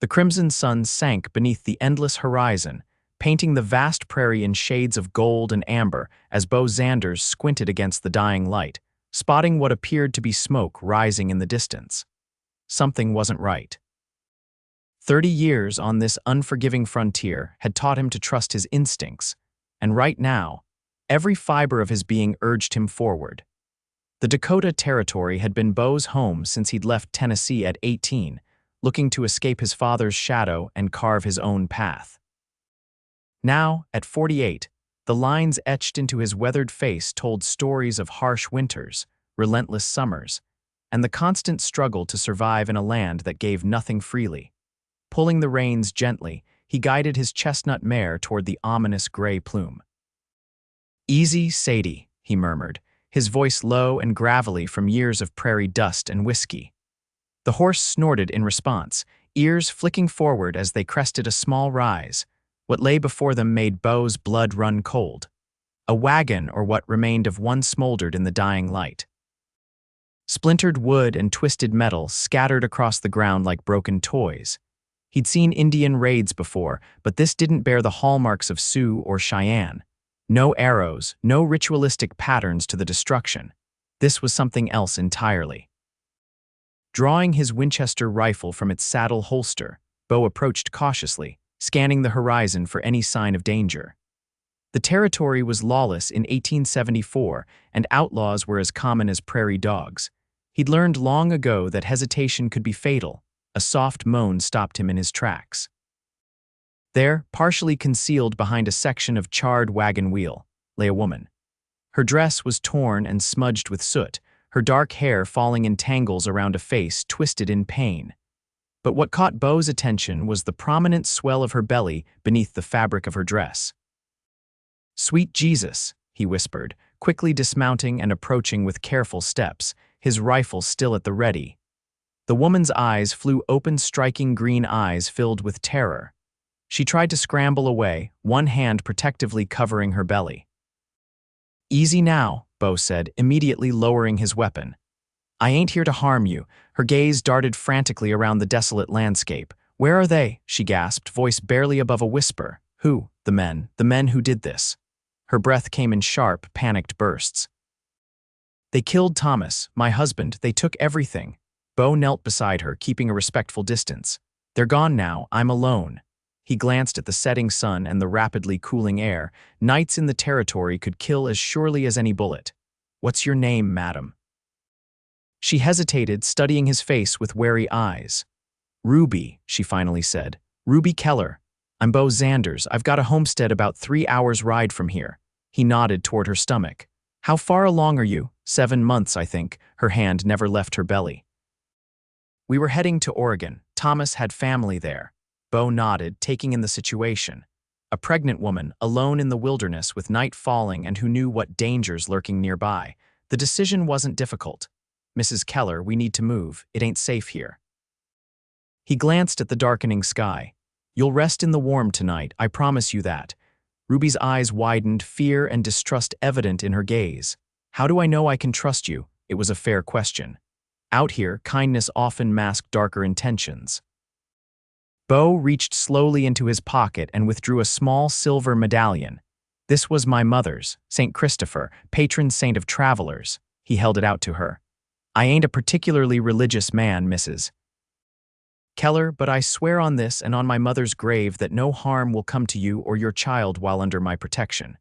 The crimson sun sank beneath the endless horizon, painting the vast prairie in shades of gold and amber as Beau Xanders squinted against the dying light, spotting what appeared to be smoke rising in the distance. Something wasn't right. 30 years on this unforgiving frontier had taught him to trust his instincts, and right now, every fiber of his being urged him forward. The Dakota Territory had been Beau's home since he'd left Tennessee at 18, looking to escape his father's shadow and carve his own path. Now, at 48, the lines etched into his weathered face told stories of harsh winters, relentless summers, and the constant struggle to survive in a land that gave nothing freely. Pulling the reins gently, he guided his chestnut mare toward the ominous gray plume. "Easy, Sadie," he murmured, his voice low and gravelly from years of prairie dust and whiskey. The horse snorted in response, ears flicking forward as they crested a small rise. What lay before them made Beau's blood run cold. A wagon, or what remained of one, smoldered in the dying light. Splintered wood and twisted metal scattered across the ground like broken toys. He'd seen Indian raids before, but this didn't bear the hallmarks of Sioux or Cheyenne. No arrows, no ritualistic patterns to the destruction. This was something else entirely. Drawing his Winchester rifle from its saddle holster, Beau approached cautiously, scanning the horizon for any sign of danger. The territory was lawless in 1874, and outlaws were as common as prairie dogs. He'd learned long ago that hesitation could be fatal. A soft moan stopped him in his tracks. There, partially concealed behind a section of charred wagon wheel, lay a woman. Her dress was torn and smudged with soot, her dark hair falling in tangles around a face twisted in pain. But what caught Beau's attention was the prominent swell of her belly beneath the fabric of her dress. "Sweet Jesus," he whispered, quickly dismounting and approaching with careful steps, his rifle still at the ready. The woman's eyes flew open, striking green eyes filled with terror. She tried to scramble away, one hand protectively covering her belly. "Easy now," Beau said, immediately lowering his weapon. "I ain't here to harm you." Her gaze darted frantically around the desolate landscape. "Where are they?" she gasped, voice barely above a whisper. "Who?" "The men who did this." Her breath came in sharp, panicked bursts. "They killed Thomas, my husband. They took everything." Beau knelt beside her, keeping a respectful distance. "They're gone now. I'm alone." He glanced at the setting sun and the rapidly cooling air. Nights in the territory could kill as surely as any bullet. "What's your name, madam?" She hesitated, studying his face with wary eyes. "Ruby," she finally said. "Ruby Keller. I'm Beau Xanders. I've got a homestead about 3 hours' ride from here." He nodded toward her stomach. "How far along are you?" 7 months, I think." Her hand never left her belly. "We were heading to Oregon. Thomas had family there." Beau nodded, taking in the situation. A pregnant woman, alone in the wilderness with night falling and who knew what dangers lurking nearby. The decision wasn't difficult. "Mrs. Keller, we need to move. It ain't safe here." He glanced at the darkening sky. "You'll rest in the warm tonight, I promise you that." Ruby's eyes widened, fear and distrust evident in her gaze. "How do I know I can trust you?" It was a fair question. Out here, kindness often masked darker intentions. Beau reached slowly into his pocket and withdrew a small silver medallion. "This was my mother's, St. Christopher, patron saint of travelers." He held it out to her. "I ain't a particularly religious man, Mrs. Keller, but I swear on this and on my mother's grave that no harm will come to you or your child while under my protection."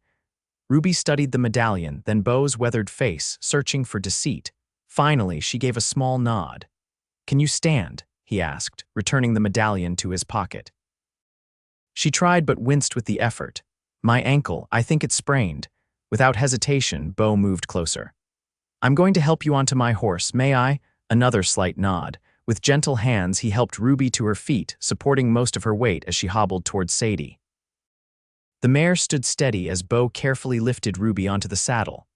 Ruby studied the medallion, then Beau's weathered face, searching for deceit. Finally, she gave a small nod. "Can you stand?" he asked, returning the medallion to his pocket. She tried but winced with the effort. "My ankle, I think it's sprained." Without hesitation, Beau moved closer. "I'm going to help you onto my horse, may I?" Another slight nod. With gentle hands, he helped Ruby to her feet, supporting most of her weight as she hobbled towards Sadie. The mare stood steady as Beau carefully lifted Ruby onto the saddle.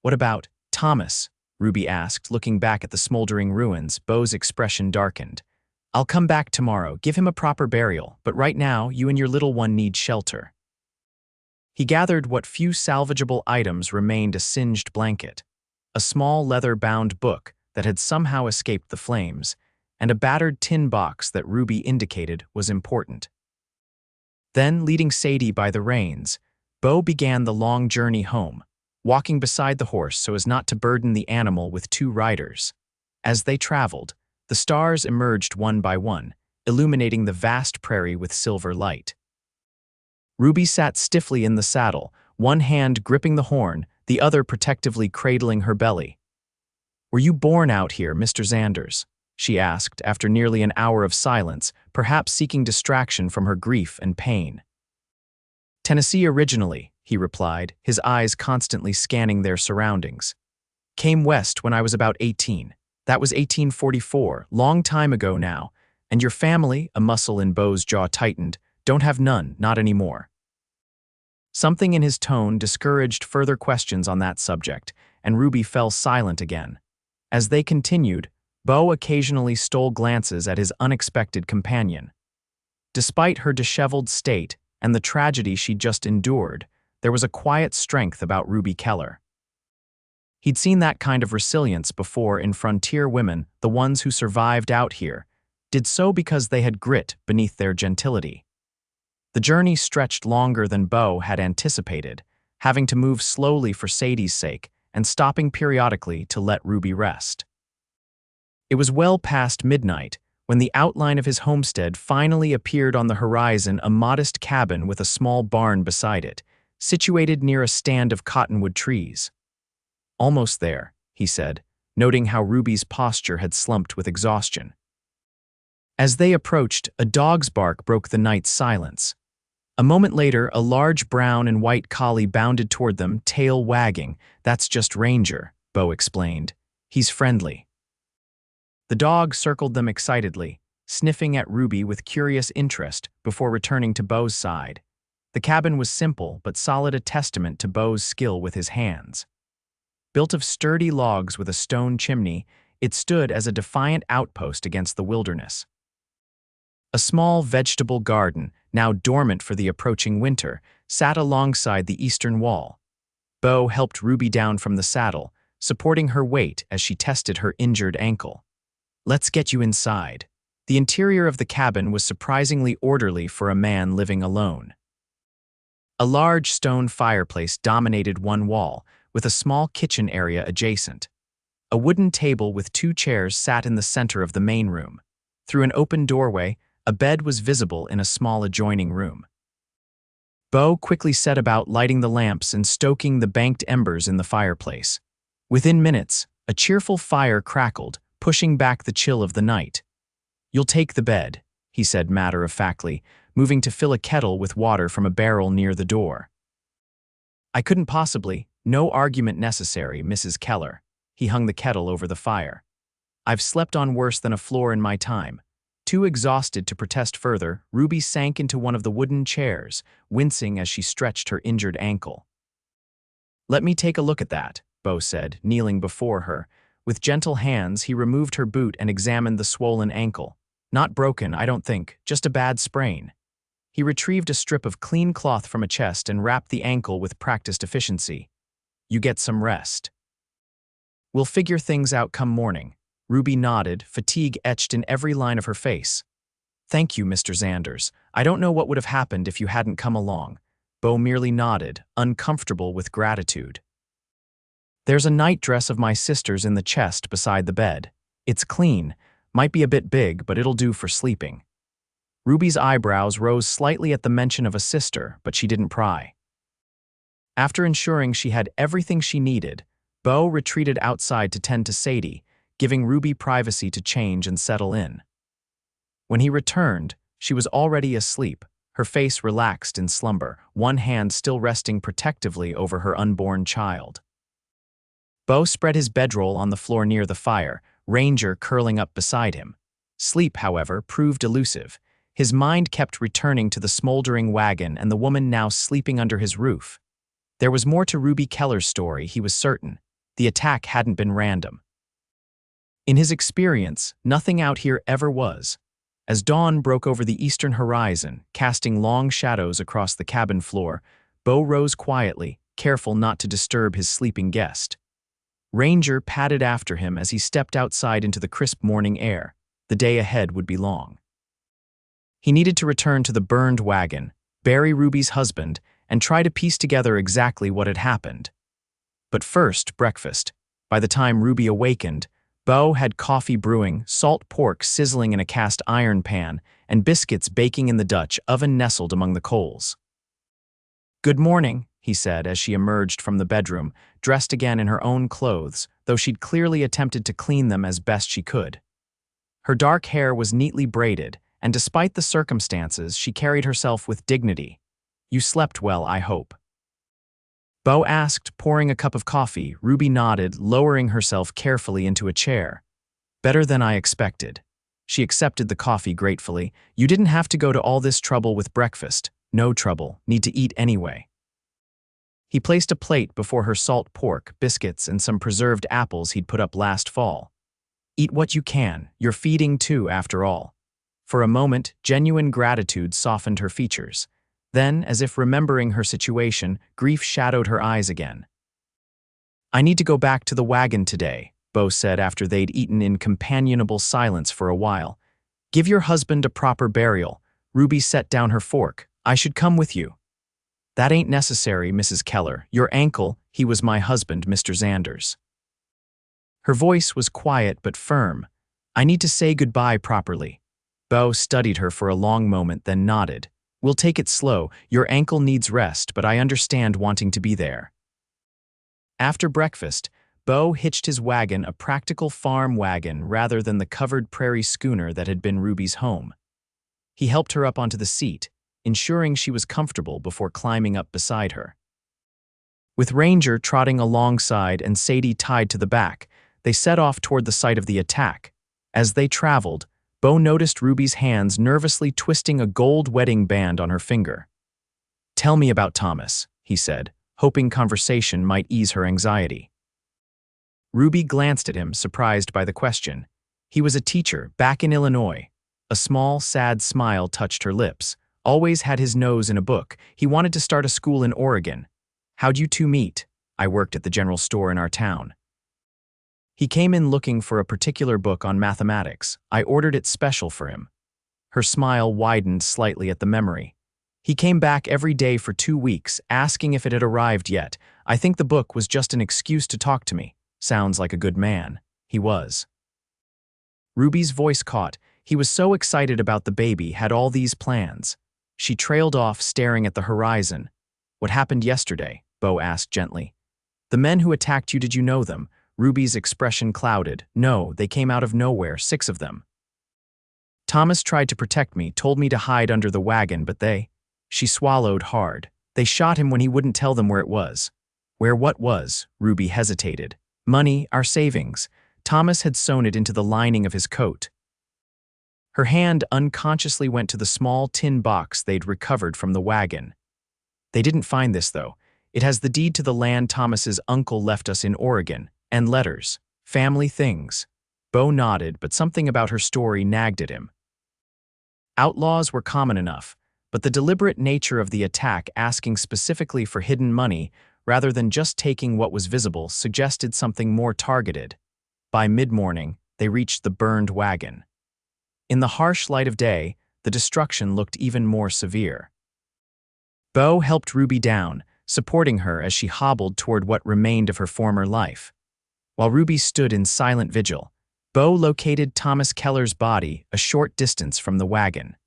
"What about Thomas?" Ruby asked, looking back at the smoldering ruins. Beau's expression darkened. "I'll come back tomorrow, give him a proper burial, but right now, you and your little one need shelter." He gathered what few salvageable items remained: a singed blanket, a small leather-bound book that had somehow escaped the flames, and a battered tin box that Ruby indicated was important. Then, leading Sadie by the reins, Beau began the long journey home, walking beside the horse so as not to burden the animal with two riders. As they traveled, the stars emerged one by one, illuminating the vast prairie with silver light. Ruby sat stiffly in the saddle, one hand gripping the horn, the other protectively cradling her belly. "Were you born out here, Mr. Xanders?" she asked after nearly an hour of silence, perhaps seeking distraction from her grief and pain. "Tennessee originally," he replied, his eyes constantly scanning their surroundings. "Came west when I was about 18. That was 1844, long time ago now. And your family," a muscle in Beau's jaw tightened, "don't have none, not anymore." Something in his tone discouraged further questions on that subject, and Ruby fell silent again. As they continued, Beau occasionally stole glances at his unexpected companion. Despite her disheveled state and the tragedy she'd just endured, there was a quiet strength about Ruby Keller. He'd seen that kind of resilience before in frontier women, the ones who survived out here, did so because they had grit beneath their gentility. The journey stretched longer than Beau had anticipated, having to move slowly for Sadie's sake and stopping periodically to let Ruby rest. It was well past midnight when the outline of his homestead finally appeared on the horizon, a modest cabin with a small barn beside it, situated near a stand of cottonwood trees. "Almost there," he said, noting how Ruby's posture had slumped with exhaustion. As they approached, a dog's bark broke the night's silence. A moment later, a large brown and white collie bounded toward them, tail wagging. "That's just Ranger," Beau explained. "He's friendly." The dog circled them excitedly, sniffing at Ruby with curious interest before returning to Beau's side. The cabin was simple but solid, a testament to Beau's skill with his hands. Built of sturdy logs with a stone chimney, it stood as a defiant outpost against the wilderness. A small vegetable garden, now dormant for the approaching winter, sat alongside the eastern wall. Beau helped Ruby down from the saddle, supporting her weight as she tested her injured ankle. "Let's get you inside." The interior of the cabin was surprisingly orderly for a man living alone. A large stone fireplace dominated one wall, with a small kitchen area adjacent. A wooden table with two chairs sat in the center of the main room. Through an open doorway, a bed was visible in a small adjoining room. Beau quickly set about lighting the lamps and stoking the banked embers in the fireplace. Within minutes, a cheerful fire crackled, pushing back the chill of the night. "You'll take the bed," he said matter-of-factly, moving to fill a kettle with water from a barrel near the door. "I couldn't possibly. No argument necessary, Mrs. Keller." He hung the kettle over the fire. "I've slept on worse than a floor in my time." Too exhausted to protest further, Ruby sank into one of the wooden chairs, wincing as she stretched her injured ankle. "Let me take a look at that," Beau said, kneeling before her. With gentle hands, he removed her boot and examined the swollen ankle. "Not broken, I don't think, just a bad sprain." He retrieved a strip of clean cloth from a chest and wrapped the ankle with practiced efficiency. "You get some rest. We'll figure things out come morning." Ruby nodded, fatigue etched in every line of her face. "Thank you, Mr. Xanders. I don't know what would have happened if you hadn't come along." Beau merely nodded, uncomfortable with gratitude. "There's a nightdress of my sister's in the chest beside the bed. It's clean, might be a bit big, but it'll do for sleeping." Ruby's eyebrows rose slightly at the mention of a sister, but she didn't pry. After ensuring she had everything she needed, Beau retreated outside to tend to Sadie, giving Ruby privacy to change and settle in. When he returned, she was already asleep, her face relaxed in slumber, one hand still resting protectively over her unborn child. Beau spread his bedroll on the floor near the fire, Ranger curling up beside him. Sleep, however, proved elusive. His mind kept returning to the smoldering wagon and the woman now sleeping under his roof. There was more to Ruby Keller's story, he was certain. The attack hadn't been random. In his experience, nothing out here ever was. As dawn broke over the eastern horizon, casting long shadows across the cabin floor, Beau rose quietly, careful not to disturb his sleeping guest. Ranger padded after him as he stepped outside into the crisp morning air. The day ahead would be long. He needed to return to the burned wagon, bury Ruby's husband, and try to piece together exactly what had happened. But first, breakfast. By the time Ruby awakened, Beau had coffee brewing, salt pork sizzling in a cast iron pan, and biscuits baking in the Dutch oven nestled among the coals. "Good morning," he said as she emerged from the bedroom, dressed again in her own clothes, though she'd clearly attempted to clean them as best she could. Her dark hair was neatly braided, and despite the circumstances, she carried herself with dignity. "You slept well, I hope." Beau asked, pouring a cup of coffee. Ruby nodded, lowering herself carefully into a chair. "Better than I expected." She accepted the coffee gratefully. "You didn't have to go to all this trouble with breakfast." "No trouble. Need to eat anyway." He placed a plate before her: salt pork, biscuits, and some preserved apples he'd put up last fall. "Eat what you can. You're feeding too, after all." For a moment, genuine gratitude softened her features. Then, as if remembering her situation, grief shadowed her eyes again. "I need to go back to the wagon today," Beau said after they'd eaten in companionable silence for a while. "Give your husband a proper burial." Ruby set down her fork. "I should come with you." "That ain't necessary, Mrs. Keller. Your ankle." "He was my husband, Mr. Xanders." Her voice was quiet but firm. "I need to say goodbye properly." Beau studied her for a long moment, then nodded. "We'll take it slow. Your ankle needs rest, but I understand wanting to be there." After breakfast, Beau hitched his wagon, a practical farm wagon rather than the covered prairie schooner that had been Ruby's home. He helped her up onto the seat, ensuring she was comfortable before climbing up beside her. With Ranger trotting alongside and Sadie tied to the back, they set off toward the site of the attack. As they traveled, Beau noticed Ruby's hands nervously twisting a gold wedding band on her finger. "Tell me about Thomas," he said, hoping conversation might ease her anxiety. Ruby glanced at him, surprised by the question. "He was a teacher, back in Illinois." A small, sad smile touched her lips. "Always had his nose in a book. He wanted to start a school in Oregon." "How'd you two meet?" "I worked at the general store in our town. He came in looking for a particular book on mathematics. I ordered it special for him." Her smile widened slightly at the memory. "He came back every day for 2 weeks, asking if it had arrived yet. I think the book was just an excuse to talk to me." "Sounds like a good man." "He was." Ruby's voice caught. He was so excited about the baby, had all these plans. She trailed off, staring at the horizon. "What happened yesterday?" Beau asked gently. "The men who attacked you, did you know them?" Ruby's expression clouded. "No, they came out of nowhere, 6 of them. Thomas tried to protect me, told me to hide under the wagon, but they—" She swallowed hard. "They shot him when he wouldn't tell them where it was." "Where what was?" Ruby hesitated. "Money, our savings." Thomas had sewn it into the lining of his coat. Her hand unconsciously went to the small tin box they'd recovered from the wagon. "They didn't find this, though. It has the deed to the land Thomas's uncle left us in Oregon. And letters. Family things." Beau nodded, but something about her story nagged at him. Outlaws were common enough, but the deliberate nature of the attack, asking specifically for hidden money rather than just taking what was visible, suggested something more targeted. By mid-morning, they reached the burned wagon. In the harsh light of day, the destruction looked even more severe. Beau helped Ruby down, supporting her as she hobbled toward what remained of her former life. While Ruby stood in silent vigil, Beau located Thomas Keller's body a short distance from the wagon.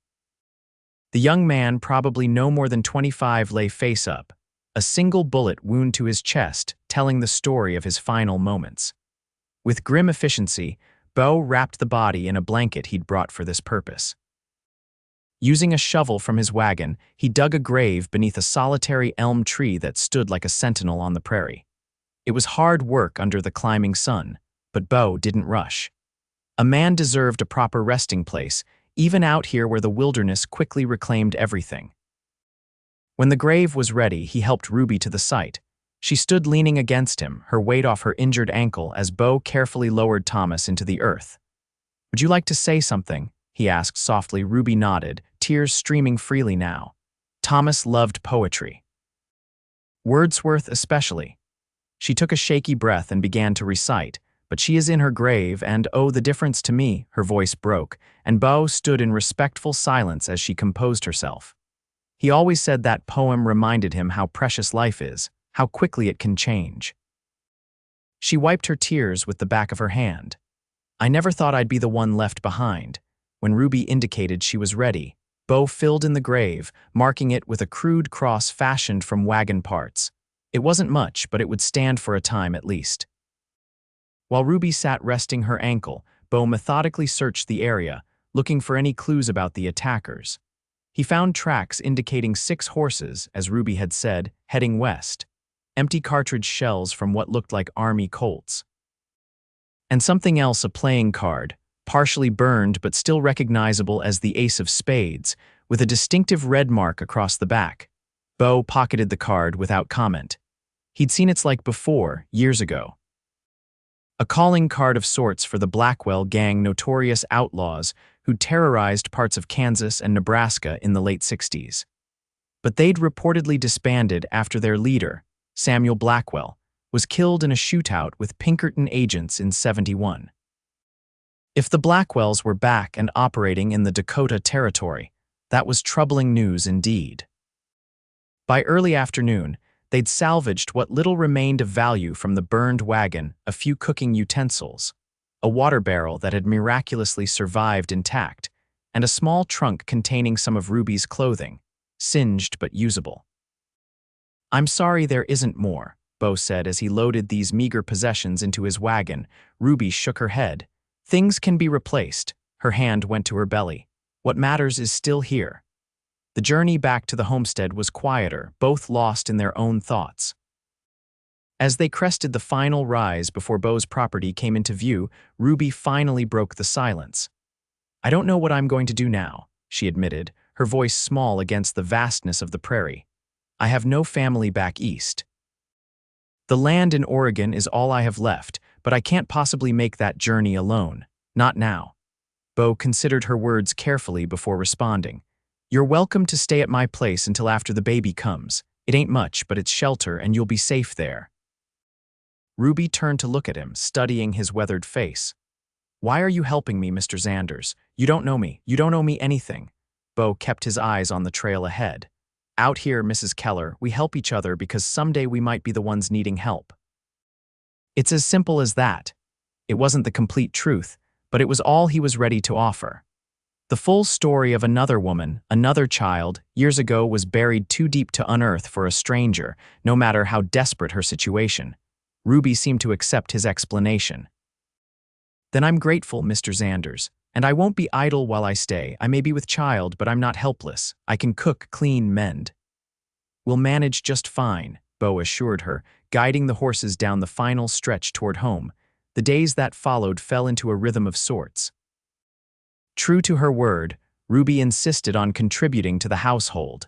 The young man, probably no more than 25, lay face up, a single bullet wound to his chest, telling the story of his final moments. With grim efficiency, Beau wrapped the body in a blanket he'd brought for this purpose. Using a shovel from his wagon, he dug a grave beneath a solitary elm tree that stood like a sentinel on the prairie. It was hard work under the climbing sun, but Beau didn't rush. A man deserved a proper resting place, even out here where the wilderness quickly reclaimed everything. When the grave was ready, he helped Ruby to the site. She stood leaning against him, her weight off her injured ankle as Beau carefully lowered Thomas into the earth. "Would you like to say something?" he asked softly. Ruby nodded, tears streaming freely now. Thomas loved poetry. Wordsworth especially. She took a shaky breath and began to recite, but she is in her grave, and oh, the difference to me," her voice broke, and Beau stood in respectful silence as she composed herself. He always said that poem reminded him how precious life is, how quickly it can change. She wiped her tears with the back of her hand. "I never thought I'd be the one left behind." When Ruby indicated she was ready, Beau filled in the grave, marking it with a crude cross fashioned from wagon parts. It wasn't much, but it would stand for a time at least. While Ruby sat resting her ankle, Beau methodically searched the area, looking for any clues about the attackers. He found tracks indicating 6 horses, as Ruby had said, heading west. Empty cartridge shells from what looked like army Colts. And something else, a playing card, partially burned but still recognizable as the Ace of Spades, with a distinctive red mark across the back. Beau pocketed the card without comment. He'd seen its like before, years ago. A calling card of sorts for the Blackwell gang, notorious outlaws who'd terrorized parts of Kansas and Nebraska in the late 60s. But they'd reportedly disbanded after their leader, Samuel Blackwell, was killed in a shootout with Pinkerton agents in '71. If the Blackwells were back and operating in the Dakota Territory, that was troubling news indeed. By early afternoon, they'd salvaged what little remained of value from the burned wagon, a few cooking utensils, a water barrel that had miraculously survived intact, and a small trunk containing some of Ruby's clothing, singed but usable. "I'm sorry there isn't more," Beau said as he loaded these meager possessions into his wagon. Ruby shook her head. "Things can be replaced." Her hand went to her belly. "What matters is still here." The journey back to the homestead was quieter, both lost in their own thoughts. As they crested the final rise before Beau's property came into view, Ruby finally broke the silence. "I don't know what I'm going to do now," she admitted, her voice small against the vastness of the prairie. "I have no family back east. The land in Oregon is all I have left, but I can't possibly make that journey alone. Not now." Beau considered her words carefully before responding. "You're welcome to stay at my place until after the baby comes. It ain't much, but it's shelter and you'll be safe there." Ruby turned to look at him, studying his weathered face. "Why are you helping me, Mr. Xanders? You don't know me. You don't owe me anything." Beau kept his eyes on the trail ahead. "Out here, Mrs. Keller, we help each other because someday we might be the ones needing help." It's as simple as that. It wasn't the complete truth, but it was all he was ready to offer. The full story of another woman, another child, years ago was buried too deep to unearth for a stranger, no matter how desperate her situation. Ruby seemed to accept his explanation. "Then I'm grateful, Mr. Xanders, and I won't be idle while I stay. I may be with child, but I'm not helpless. I can cook, clean, mend." "We'll manage just fine," Beau assured her, guiding the horses down the final stretch toward home. The days that followed fell into a rhythm of sorts. True to her word, Ruby insisted on contributing to the household.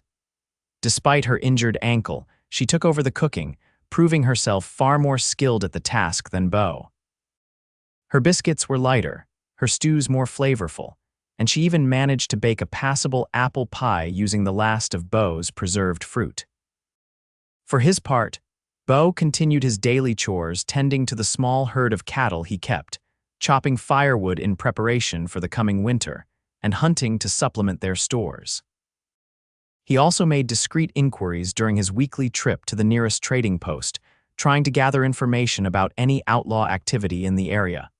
Despite her injured ankle, she took over the cooking, proving herself far more skilled at the task than Beau. Her biscuits were lighter, her stews more flavorful, and she even managed to bake a passable apple pie using the last of Beau's preserved fruit. For his part, Beau continued his daily chores, tending to the small herd of cattle he kept, chopping firewood in preparation for the coming winter, and hunting to supplement their stores. He also made discreet inquiries during his weekly trip to the nearest trading post, trying to gather information about any outlaw activity in the area.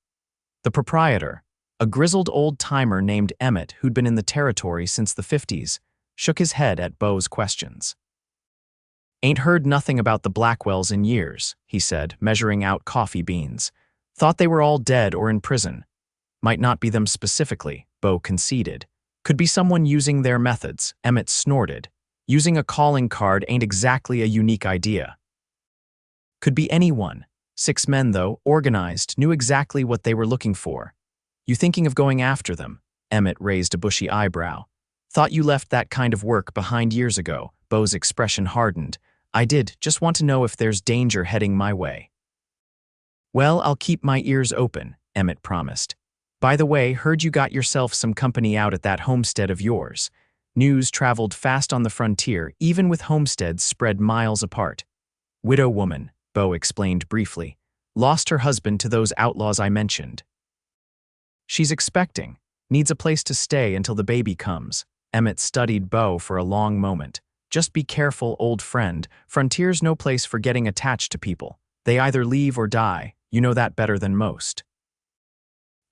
The proprietor, a grizzled old-timer named Emmett who'd been in the territory since the '50s, shook his head at Beau's questions. "Ain't heard nothing about the Blackwells in years," he said, measuring out coffee beans. "Thought they were all dead or in prison." "Might not be them specifically," Beau conceded. "Could be someone using their methods," Emmett snorted. "Using a calling card ain't exactly a unique idea." "Could be anyone. 6 men, though, organized, knew exactly what they were looking for." "You thinking of going after them?" Emmett raised a bushy eyebrow. "Thought you left that kind of work behind years ago." Beau's expression hardened. "I did, just want to know if there's danger heading my way." "Well, I'll keep my ears open," Emmett promised. "By the way, heard you got yourself some company out at that homestead of yours." News traveled fast on the frontier, even with homesteads spread miles apart. "Widow woman," Beau explained briefly. Lost her husband to those outlaws I mentioned. She's expecting. Needs a place to stay until the baby comes. Emmett studied Beau for a long moment. Just be careful, old friend. Frontier's no place for getting attached to people. They either leave or die. You know that better than most.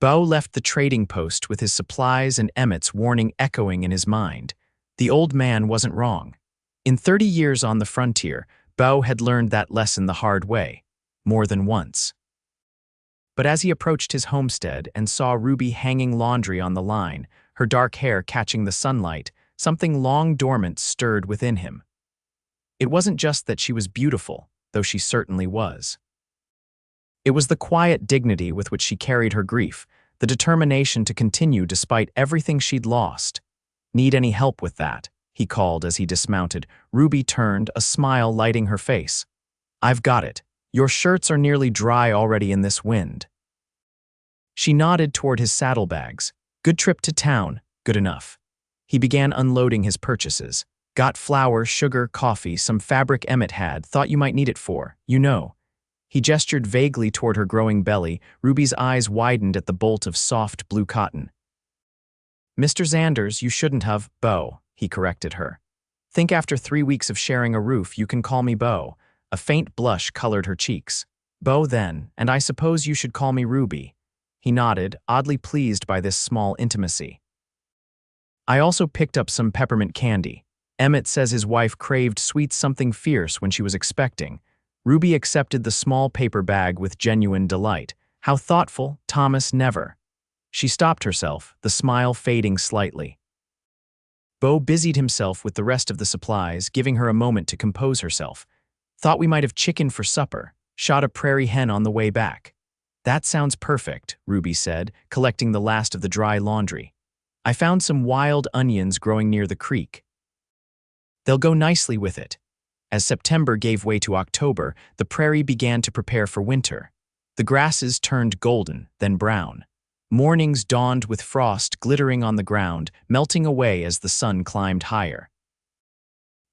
Beau left the trading post with his supplies and Emmett's warning echoing in his mind. The old man wasn't wrong. In 30 years on the frontier, Beau had learned that lesson the hard way, more than once. But as he approached his homestead and saw Ruby hanging laundry on the line, her dark hair catching the sunlight, something long dormant stirred within him. It wasn't just that she was beautiful, though she certainly was. It was the quiet dignity with which she carried her grief, the determination to continue despite everything she'd lost. Need any help with that? He called as he dismounted. Ruby turned, a smile lighting her face. I've got it. Your shirts are nearly dry already in this wind. She nodded toward his saddlebags. Good trip to town, good enough. He began unloading his purchases. Got flour, sugar, coffee, some fabric Emmett had, thought you might need it for, you know. He gestured vaguely toward her growing belly. Ruby's eyes widened at the bolt of soft blue cotton. Mr. Xanders, you shouldn't have, Beau, he corrected her. Think after 3 weeks of sharing a roof you can call me Beau. A faint blush colored her cheeks. Beau then, and I suppose you should call me Ruby. He nodded, oddly pleased by this small intimacy. I also picked up some peppermint candy. Emmett says his wife craved sweet something fierce when she was expecting. Ruby accepted the small paper bag with genuine delight. How thoughtful, Thomas never. She stopped herself, the smile fading slightly. Beau busied himself with the rest of the supplies, giving her a moment to compose herself. Thought we might have chicken for supper. Shot a prairie hen on the way back. That sounds perfect, Ruby said, collecting the last of the dry laundry. I found some wild onions growing near the creek. They'll go nicely with it. As September gave way to October, the prairie began to prepare for winter. The grasses turned golden, then brown. Mornings dawned with frost glittering on the ground, melting away as the sun climbed higher.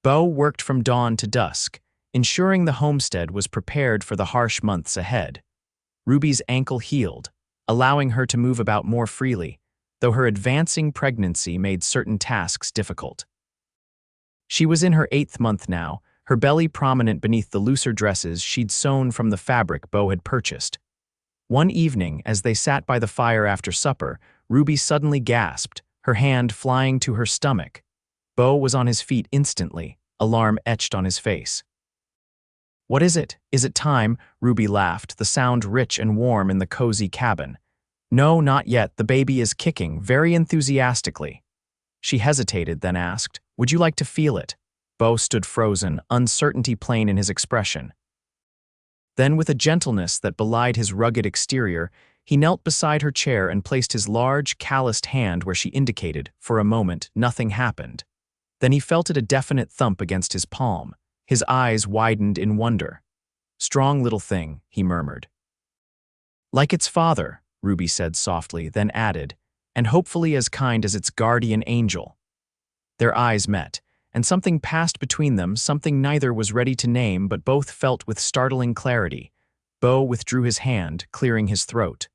Beau worked from dawn to dusk, ensuring the homestead was prepared for the harsh months ahead. Ruby's ankle healed, allowing her to move about more freely, though her advancing pregnancy made certain tasks difficult. She was in her 8th month now, her belly prominent beneath the looser dresses she'd sewn from the fabric Beau had purchased. One evening, as they sat by the fire after supper, Ruby suddenly gasped, her hand flying to her stomach. Beau was on his feet instantly, alarm etched on his face. What is it? Is it time? Ruby laughed, the sound rich and warm in the cozy cabin. No, not yet. The baby is kicking, very enthusiastically. She hesitated, then asked, would you like to feel it? Beau stood frozen, uncertainty plain in his expression. Then, with a gentleness that belied his rugged exterior, he knelt beside her chair and placed his large, calloused hand where she indicated. For a moment, nothing happened. Then he felt it a definite thump against his palm. His eyes widened in wonder. Strong little thing, he murmured. Like its father, Ruby said softly, then added, and hopefully as kind as its guardian angel. Their eyes met, and something passed between them, something neither was ready to name but both felt with startling clarity. Beau withdrew his hand, clearing his throat.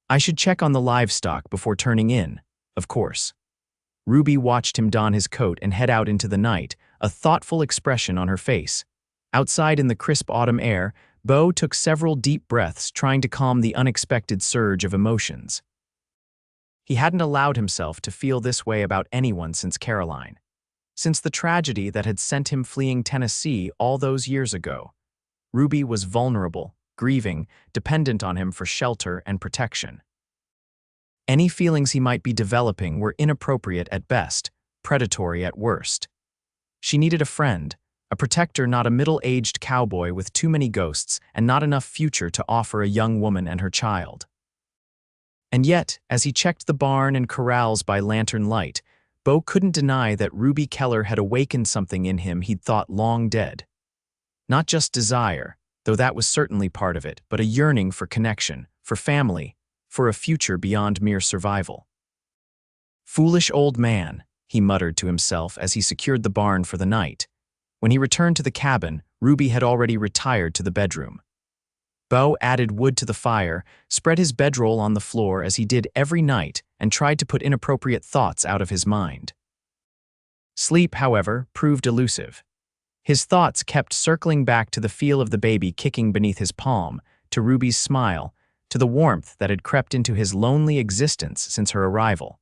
I should check on the livestock before turning in, of course. Ruby watched him don his coat and head out into the night, a thoughtful expression on her face. Outside in the crisp autumn air, Beau took several deep breaths, trying to calm the unexpected surge of emotions. He hadn't allowed himself to feel this way about anyone since Caroline. Since the tragedy that had sent him fleeing Tennessee all those years ago. Ruby was vulnerable, grieving, dependent on him for shelter and protection. Any feelings he might be developing were inappropriate at best, predatory at worst. She needed a friend, a protector, not a middle-aged cowboy with too many ghosts and not enough future to offer a young woman and her child. And yet, as he checked the barn and corrals by lantern light, Beau couldn't deny that Ruby Keller had awakened something in him he'd thought long dead. Not just desire, though that was certainly part of it, but a yearning for connection, for family, for a future beyond mere survival. Foolish old man, he muttered to himself as he secured the barn for the night. When he returned to the cabin, Ruby had already retired to the bedroom. Beau added wood to the fire, spread his bedroll on the floor as he did every night, and tried to put inappropriate thoughts out of his mind. Sleep, however, proved elusive. His thoughts kept circling back to the feel of the baby kicking beneath his palm, to Ruby's smile, to the warmth that had crept into his lonely existence since her arrival.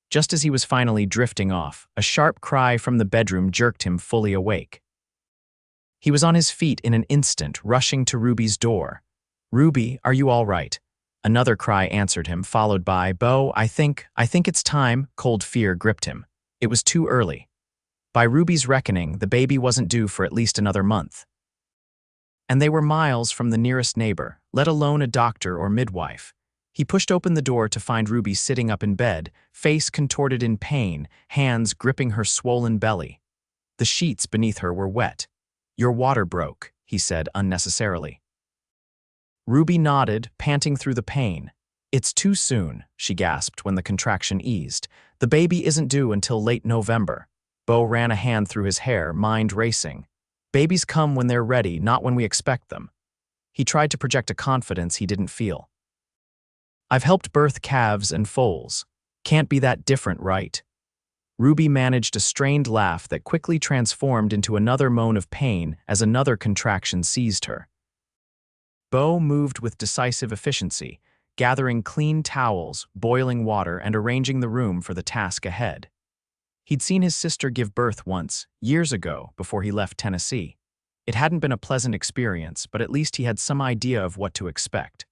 Just as he was finally drifting off, a sharp cry from the bedroom jerked him fully awake. He was on his feet in an instant, rushing to Ruby's door. "Ruby, are you all right?" Another cry answered him, followed by, "Beau, I think it's time." Cold fear gripped him. It was too early. By Ruby's reckoning, the baby wasn't due for at least another month. And they were miles from the nearest neighbor, let alone a doctor or midwife. He pushed open the door to find Ruby sitting up in bed, face contorted in pain, hands gripping her swollen belly. The sheets beneath her were wet. "Your water broke," he said unnecessarily. Ruby nodded, panting through the pain. "It's too soon," she gasped when the contraction eased. "The baby isn't due until late November." Beau ran a hand through his hair, mind racing. "Babies come when they're ready, not when we expect them." He tried to project a confidence he didn't feel. "I've helped birth calves and foals. Can't be that different, right?" Ruby managed a strained laugh that quickly transformed into another moan of pain as another contraction seized her. Beau moved with decisive efficiency, gathering clean towels, boiling water, and arranging the room for the task ahead. He'd seen his sister give birth once, years ago, before he left Tennessee. It hadn't been a pleasant experience, but at least he had some idea of what to expect.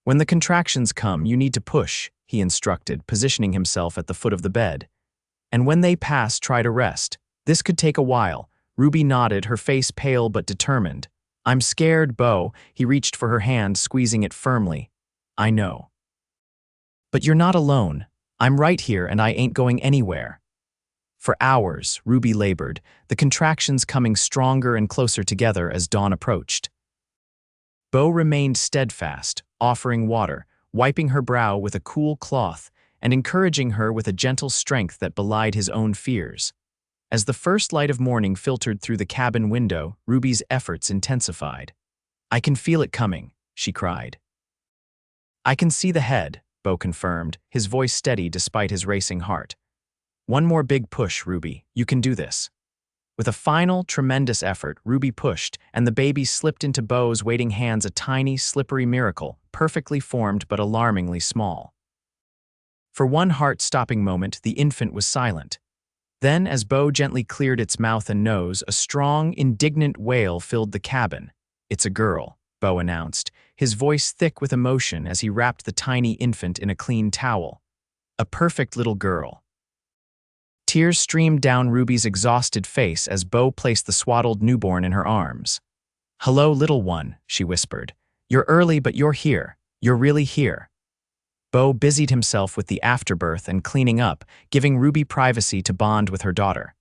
"When the contractions come, you need to push," he instructed, positioning himself at the foot of the bed. "And when they pass, try to rest. This could take a while." Ruby nodded, her face pale but determined. "I'm scared, Beau." He reached for her hand, squeezing it firmly. "I know. But you're not alone. I'm right here and I ain't going anywhere." For hours, Ruby labored, the contractions coming stronger and closer together as dawn approached. Beau remained steadfast, offering water, wiping her brow with a cool cloth, and encouraging her with a gentle strength that belied his own fears. As the first light of morning filtered through the cabin window, Ruby's efforts intensified. "I can feel it coming," she cried. "I can see the head," Beau confirmed, his voice steady despite his racing heart. "One more big push, Ruby. You can do this." With a final, tremendous effort, Ruby pushed, and the baby slipped into Beau's waiting hands, a tiny, slippery miracle, perfectly formed but alarmingly small. For one heart-stopping moment, the infant was silent. Then, as Beau gently cleared its mouth and nose, a strong, indignant wail filled the cabin. "It's a girl," Beau announced, his voice thick with emotion as he wrapped the tiny infant in a clean towel. "A perfect little girl." Tears streamed down Ruby's exhausted face as Beau placed the swaddled newborn in her arms. "Hello, little one," she whispered. "You're early, but you're here. You're really here." Beau busied himself with the afterbirth and cleaning up, giving Ruby privacy to bond with her daughter.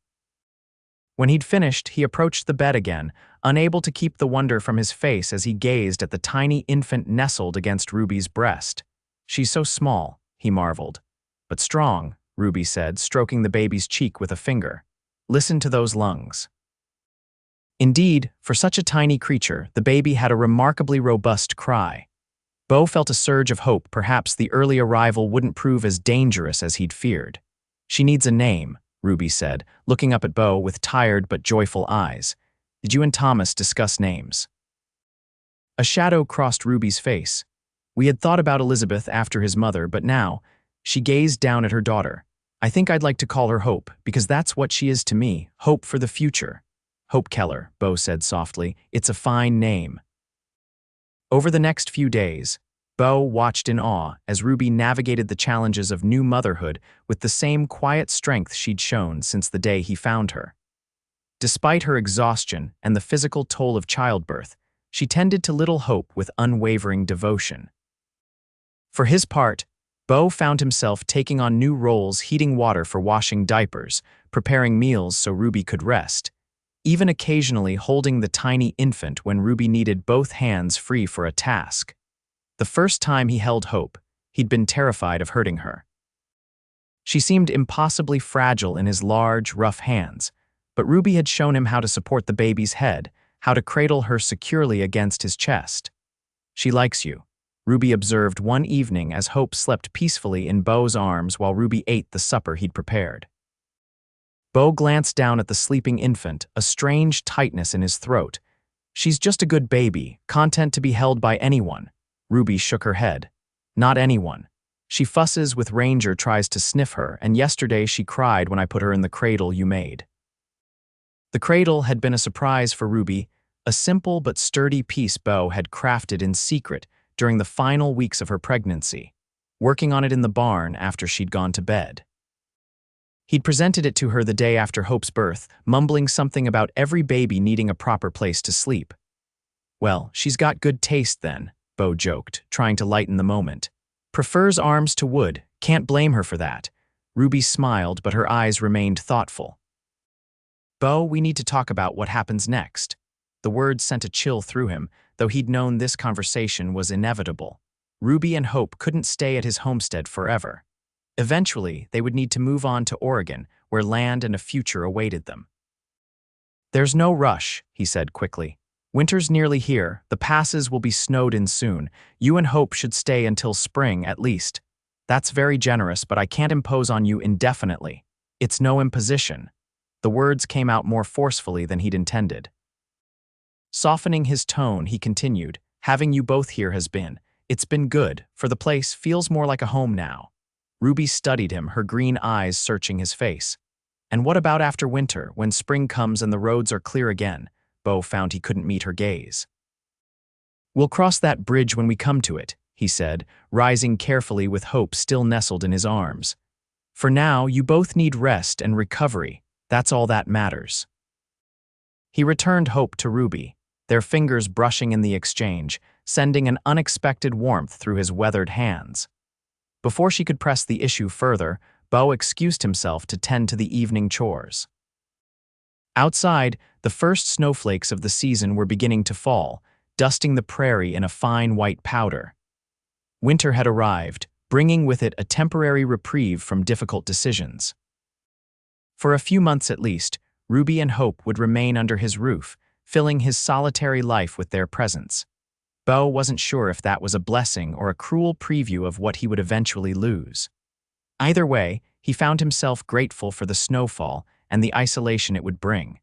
When he'd finished, he approached the bed again, unable to keep the wonder from his face as he gazed at the tiny infant nestled against Ruby's breast. "She's so small," he marveled. "But strong," Ruby said, stroking the baby's cheek with a finger. "Listen to those lungs." Indeed, for such a tiny creature, the baby had a remarkably robust cry. Beau felt a surge of hope. Perhaps the early arrival wouldn't prove as dangerous as he'd feared. "She needs a name," Ruby said, looking up at Beau with tired but joyful eyes. "Did you and Thomas discuss names?" A shadow crossed Ruby's face. We had thought about Elizabeth after his mother, but now, she gazed down at her daughter. "I think I'd like to call her Hope, because that's what she is to me, hope for the future." "Hope Keller," Beau said softly. "It's a fine name." Over the next few days, Beau watched in awe as Ruby navigated the challenges of new motherhood with the same quiet strength she'd shown since the day he found her. Despite her exhaustion and the physical toll of childbirth, she tended to little Hope with unwavering devotion. For his part, Beau found himself taking on new roles, heating water for washing diapers, preparing meals so Ruby could rest, even occasionally holding the tiny infant when Ruby needed both hands free for a task. The first time he held Hope, he'd been terrified of hurting her. She seemed impossibly fragile in his large, rough hands, but Ruby had shown him how to support the baby's head, how to cradle her securely against his chest. She likes you, Ruby observed one evening as Hope slept peacefully in Beau's arms while Ruby ate the supper he'd prepared. Beau glanced down at the sleeping infant, a strange tightness in his throat. She's just a good baby, content to be held by anyone. Ruby shook her head. Not anyone. She fusses with Ranger tries to sniff her, and yesterday she cried when I put her in the cradle you made. The cradle had been a surprise for Ruby, a simple but sturdy piece Beau had crafted in secret during the final weeks of her pregnancy, working on it in the barn after she'd gone to bed. He'd presented it to her the day after Hope's birth, mumbling something about every baby needing a proper place to sleep. Well, she's got good taste then, Beau joked, trying to lighten the moment. Prefers arms to wood, can't blame her for that. Ruby smiled, but her eyes remained thoughtful. Beau, we need to talk about what happens next. The words sent a chill through him, though he'd known this conversation was inevitable. Ruby and Hope couldn't stay at his homestead forever. Eventually, they would need to move on to Oregon, where land and a future awaited them. There's no rush, he said quickly. Winter's nearly here, the passes will be snowed in soon. You and Hope should stay until spring at least. That's very generous, but I can't impose on you indefinitely. It's no imposition. The words came out more forcefully than he'd intended. Softening his tone, he continued, having you both here has been. It's been good, for the place feels more like a home now. Ruby studied him, her green eyes searching his face. And what about after winter, when spring comes and the roads are clear again? Beau found he couldn't meet her gaze. We'll cross that bridge when we come to it, he said, rising carefully with Hope still nestled in his arms. For now, you both need rest and recovery. That's all that matters. He returned Hope to Ruby, their fingers brushing in the exchange, sending an unexpected warmth through his weathered hands. Before she could press the issue further, Beau excused himself to tend to the evening chores. Outside, the first snowflakes of the season were beginning to fall, dusting the prairie in a fine white powder. Winter had arrived, bringing with it a temporary reprieve from difficult decisions. For a few months at least, Ruby and Hope would remain under his roof, filling his solitary life with their presence. Beau wasn't sure if that was a blessing or a cruel preview of what he would eventually lose. Either way, he found himself grateful for the snowfall and the isolation it would bring.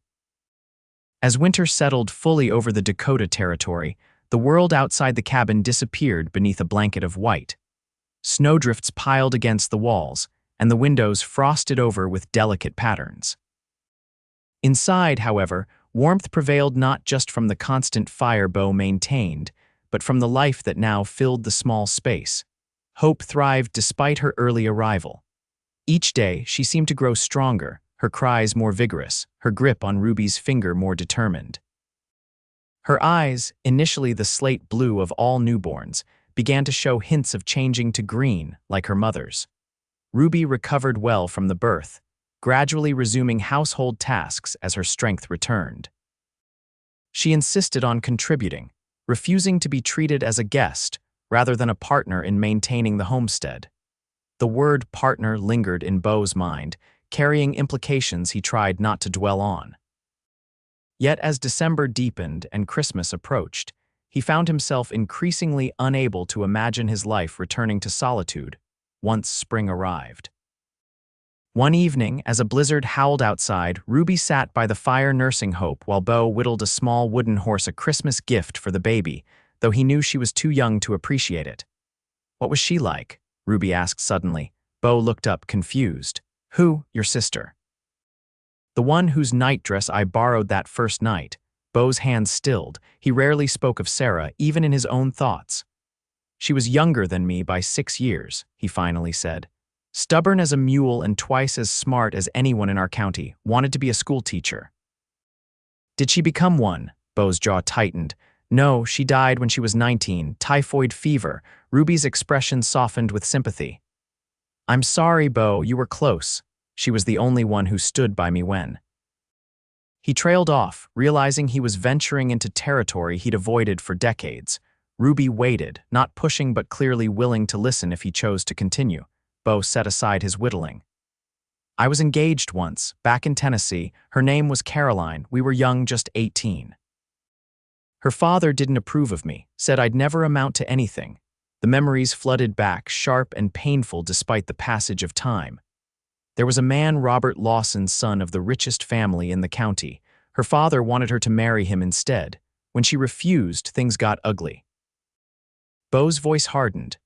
As winter settled fully over the Dakota territory, the world outside the cabin disappeared beneath a blanket of white. Snowdrifts piled against the walls, and the windows frosted over with delicate patterns. Inside, however, warmth prevailed not just from the constant fire Beau maintained, but from the life that now filled the small space. Hope thrived despite her early arrival. Each day, she seemed to grow stronger, her cries more vigorous, her grip on Ruby's finger more determined. Her eyes, initially the slate blue of all newborns, began to show hints of changing to green, like her mother's. Ruby recovered well from the birth, gradually resuming household tasks as her strength returned. She insisted on contributing, refusing to be treated as a guest rather than a partner in maintaining the homestead. The word partner lingered in Beau's mind, carrying implications he tried not to dwell on. Yet as December deepened and Christmas approached, he found himself increasingly unable to imagine his life returning to solitude once spring arrived. One evening, as a blizzard howled outside, Ruby sat by the fire nursing Hope while Beau whittled a small wooden horse, a Christmas gift for the baby, though he knew she was too young to appreciate it. What was she like? Ruby asked suddenly. Beau looked up, confused. Who? Your sister? The one whose nightdress I borrowed that first night. Beau's hands stilled. He rarely spoke of Sarah, even in his own thoughts. She was younger than me by 6 years, he finally said. Stubborn as a mule and twice as smart as anyone in our county, wanted to be a school teacher. Did she become one? Beau's jaw tightened. No, she died when she was 19, typhoid fever. Ruby's expression softened with sympathy. I'm sorry, Beau, you were close. She was the only one who stood by me when. He trailed off, realizing he was venturing into territory he'd avoided for decades. Ruby waited, not pushing but clearly willing to listen if he chose to continue. Beau set aside his whittling. I was engaged once, back in Tennessee. Her name was Caroline. We were young, just 18. Her father didn't approve of me, said I'd never amount to anything. The memories flooded back, sharp and painful despite the passage of time. There was a man, Robert Lawson, son of the richest family in the county. Her father wanted her to marry him instead. When she refused, things got ugly. Beau's voice hardened.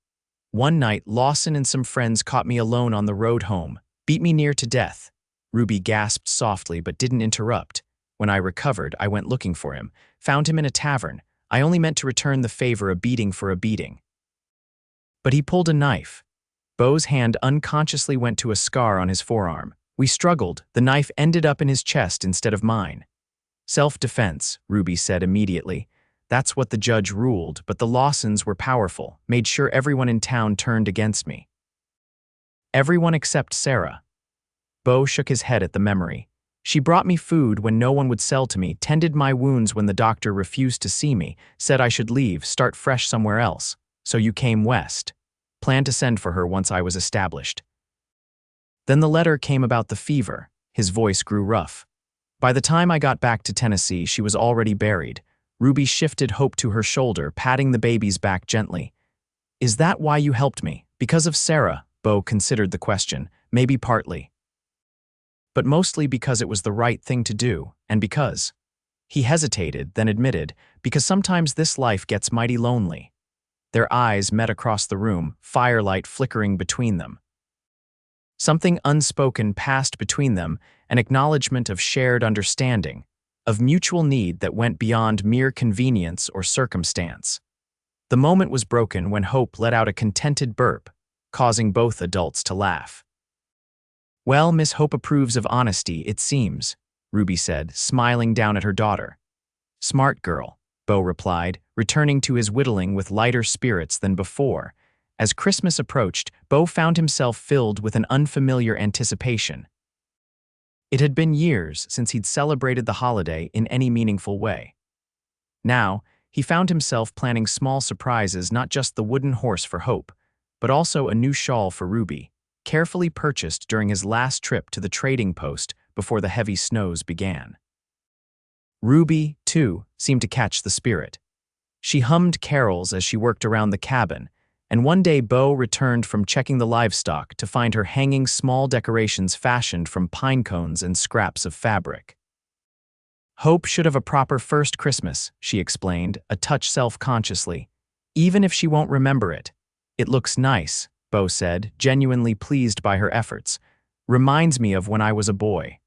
One night, Lawson and some friends caught me alone on the road home, beat me near to death. Ruby gasped softly but didn't interrupt. When I recovered, I went looking for him, found him in a tavern. I only meant to return the favor, a beating for a beating. But he pulled a knife. Beau's hand unconsciously went to a scar on his forearm. We struggled. The knife ended up in his chest instead of mine. Self-defense, Ruby said immediately. That's what the judge ruled, but the Lawsons were powerful, made sure everyone in town turned against me. Everyone except Sarah. Beau shook his head at the memory. She brought me food when no one would sell to me, tended my wounds when the doctor refused to see me, said I should leave, start fresh somewhere else. So you came west. Planned to send for her once I was established. Then the letter came about the fever. His voice grew rough. By the time I got back to Tennessee, she was already buried. Ruby shifted Hope to her shoulder, patting the baby's back gently. Is that why you helped me? Because of Sarah? Beau considered the question. Maybe partly. But mostly because it was the right thing to do, and because. He hesitated, then admitted, because sometimes this life gets mighty lonely. Their eyes met across the room, firelight flickering between them. Something unspoken passed between them, an acknowledgement of shared understanding, of mutual need that went beyond mere convenience or circumstance. The moment was broken when Hope let out a contented burp, causing both adults to laugh. Well, Miss Hope approves of honesty, it seems, Ruby said, smiling down at her daughter. Smart girl, Beau replied, returning to his whittling with lighter spirits than before. As Christmas approached, Beau found himself filled with an unfamiliar anticipation. It had been years since he'd celebrated the holiday in any meaningful way. Now, he found himself planning small surprises, not just the wooden horse for Hope, but also a new shawl for Ruby, carefully purchased during his last trip to the trading post before the heavy snows began. Ruby, too, seemed to catch the spirit. She hummed carols as she worked around the cabin, and one day Beau returned from checking the livestock to find her hanging small decorations fashioned from pine cones and scraps of fabric. Hope should have a proper first Christmas, she explained, a touch self-consciously. Even if she won't remember it. It looks nice, Beau said, genuinely pleased by her efforts. Reminds me of when I was a boy.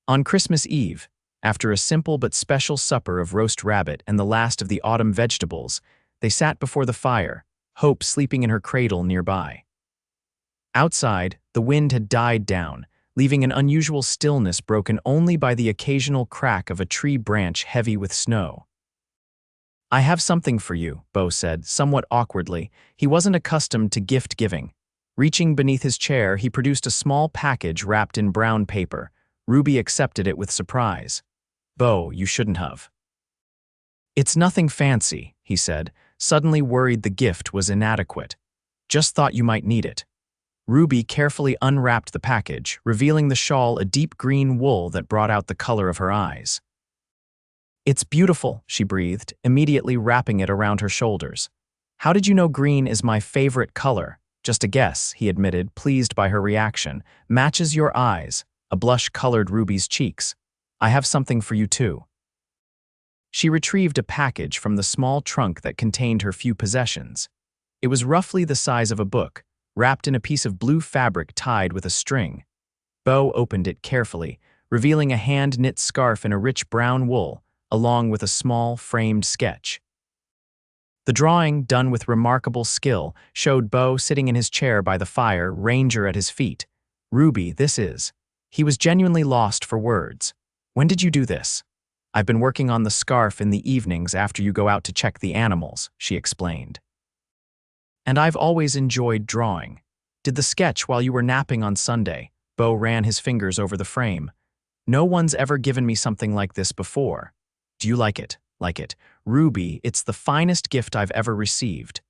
On Christmas Eve, after a simple but special supper of roast rabbit and the last of the autumn vegetables, they sat before the fire, Hope sleeping in her cradle nearby. Outside, the wind had died down, leaving an unusual stillness broken only by the occasional crack of a tree branch heavy with snow. I have something for you, Beau said, somewhat awkwardly. He wasn't accustomed to gift-giving. Reaching beneath his chair, he produced a small package wrapped in brown paper. Ruby accepted it with surprise. Beau, you shouldn't have. It's nothing fancy, he said, suddenly worried the gift was inadequate. Just thought you might need it. Ruby carefully unwrapped the package, revealing the shawl, a deep green wool that brought out the color of her eyes. It's beautiful, she breathed, immediately wrapping it around her shoulders. How did you know green is my favorite color? Just a guess, he admitted, pleased by her reaction. Matches your eyes. A blush colored Ruby's cheeks. I have something for you too. She retrieved a package from the small trunk that contained her few possessions. It was roughly the size of a book, wrapped in a piece of blue fabric tied with a string. Beau opened it carefully, revealing a hand-knit scarf in a rich brown wool, along with a small, framed sketch. The drawing, done with remarkable skill, showed Beau sitting in his chair by the fire, Ranger at his feet. Ruby, this is. He was genuinely lost for words. When did you do this? I've been working on the scarf in the evenings after you go out to check the animals, she explained. And I've always enjoyed drawing. Did the sketch while you were napping on Sunday. Beau ran his fingers over the frame. No one's ever given me something like this before. Do you like it? Like it. Ruby, it's the finest gift I've ever received.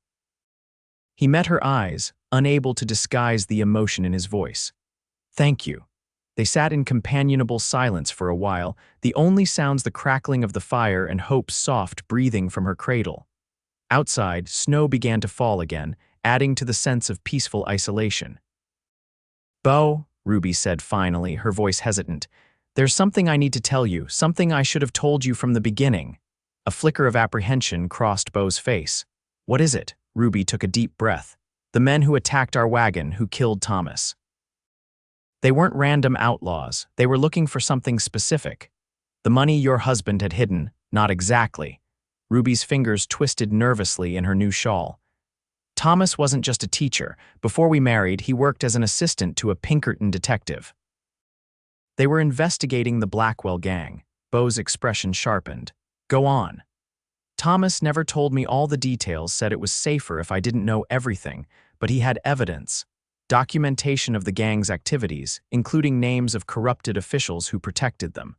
He met her eyes, unable to disguise the emotion in his voice. Thank you. They sat in companionable silence for a while, the only sounds the crackling of the fire and Hope's soft breathing from her cradle. Outside, snow began to fall again, adding to the sense of peaceful isolation. "Beau," Ruby said finally, her voice hesitant, "there's something I need to tell you, something I should have told you from the beginning." A flicker of apprehension crossed Beau's face. "What is it?" Ruby took a deep breath. "The men who attacked our wagon, who killed Thomas. They weren't random outlaws, they were looking for something specific. The money your husband had hidden, not exactly." Ruby's fingers twisted nervously in her new shawl. "Thomas wasn't just a teacher. Before we married, he worked as an assistant to a Pinkerton detective. They were investigating the Blackwell gang." Beau's expression sharpened. "Go on." "Thomas never told me all the details, said it was safer if I didn't know everything, but he had evidence. Documentation of the gang's activities, including names of corrupted officials who protected them.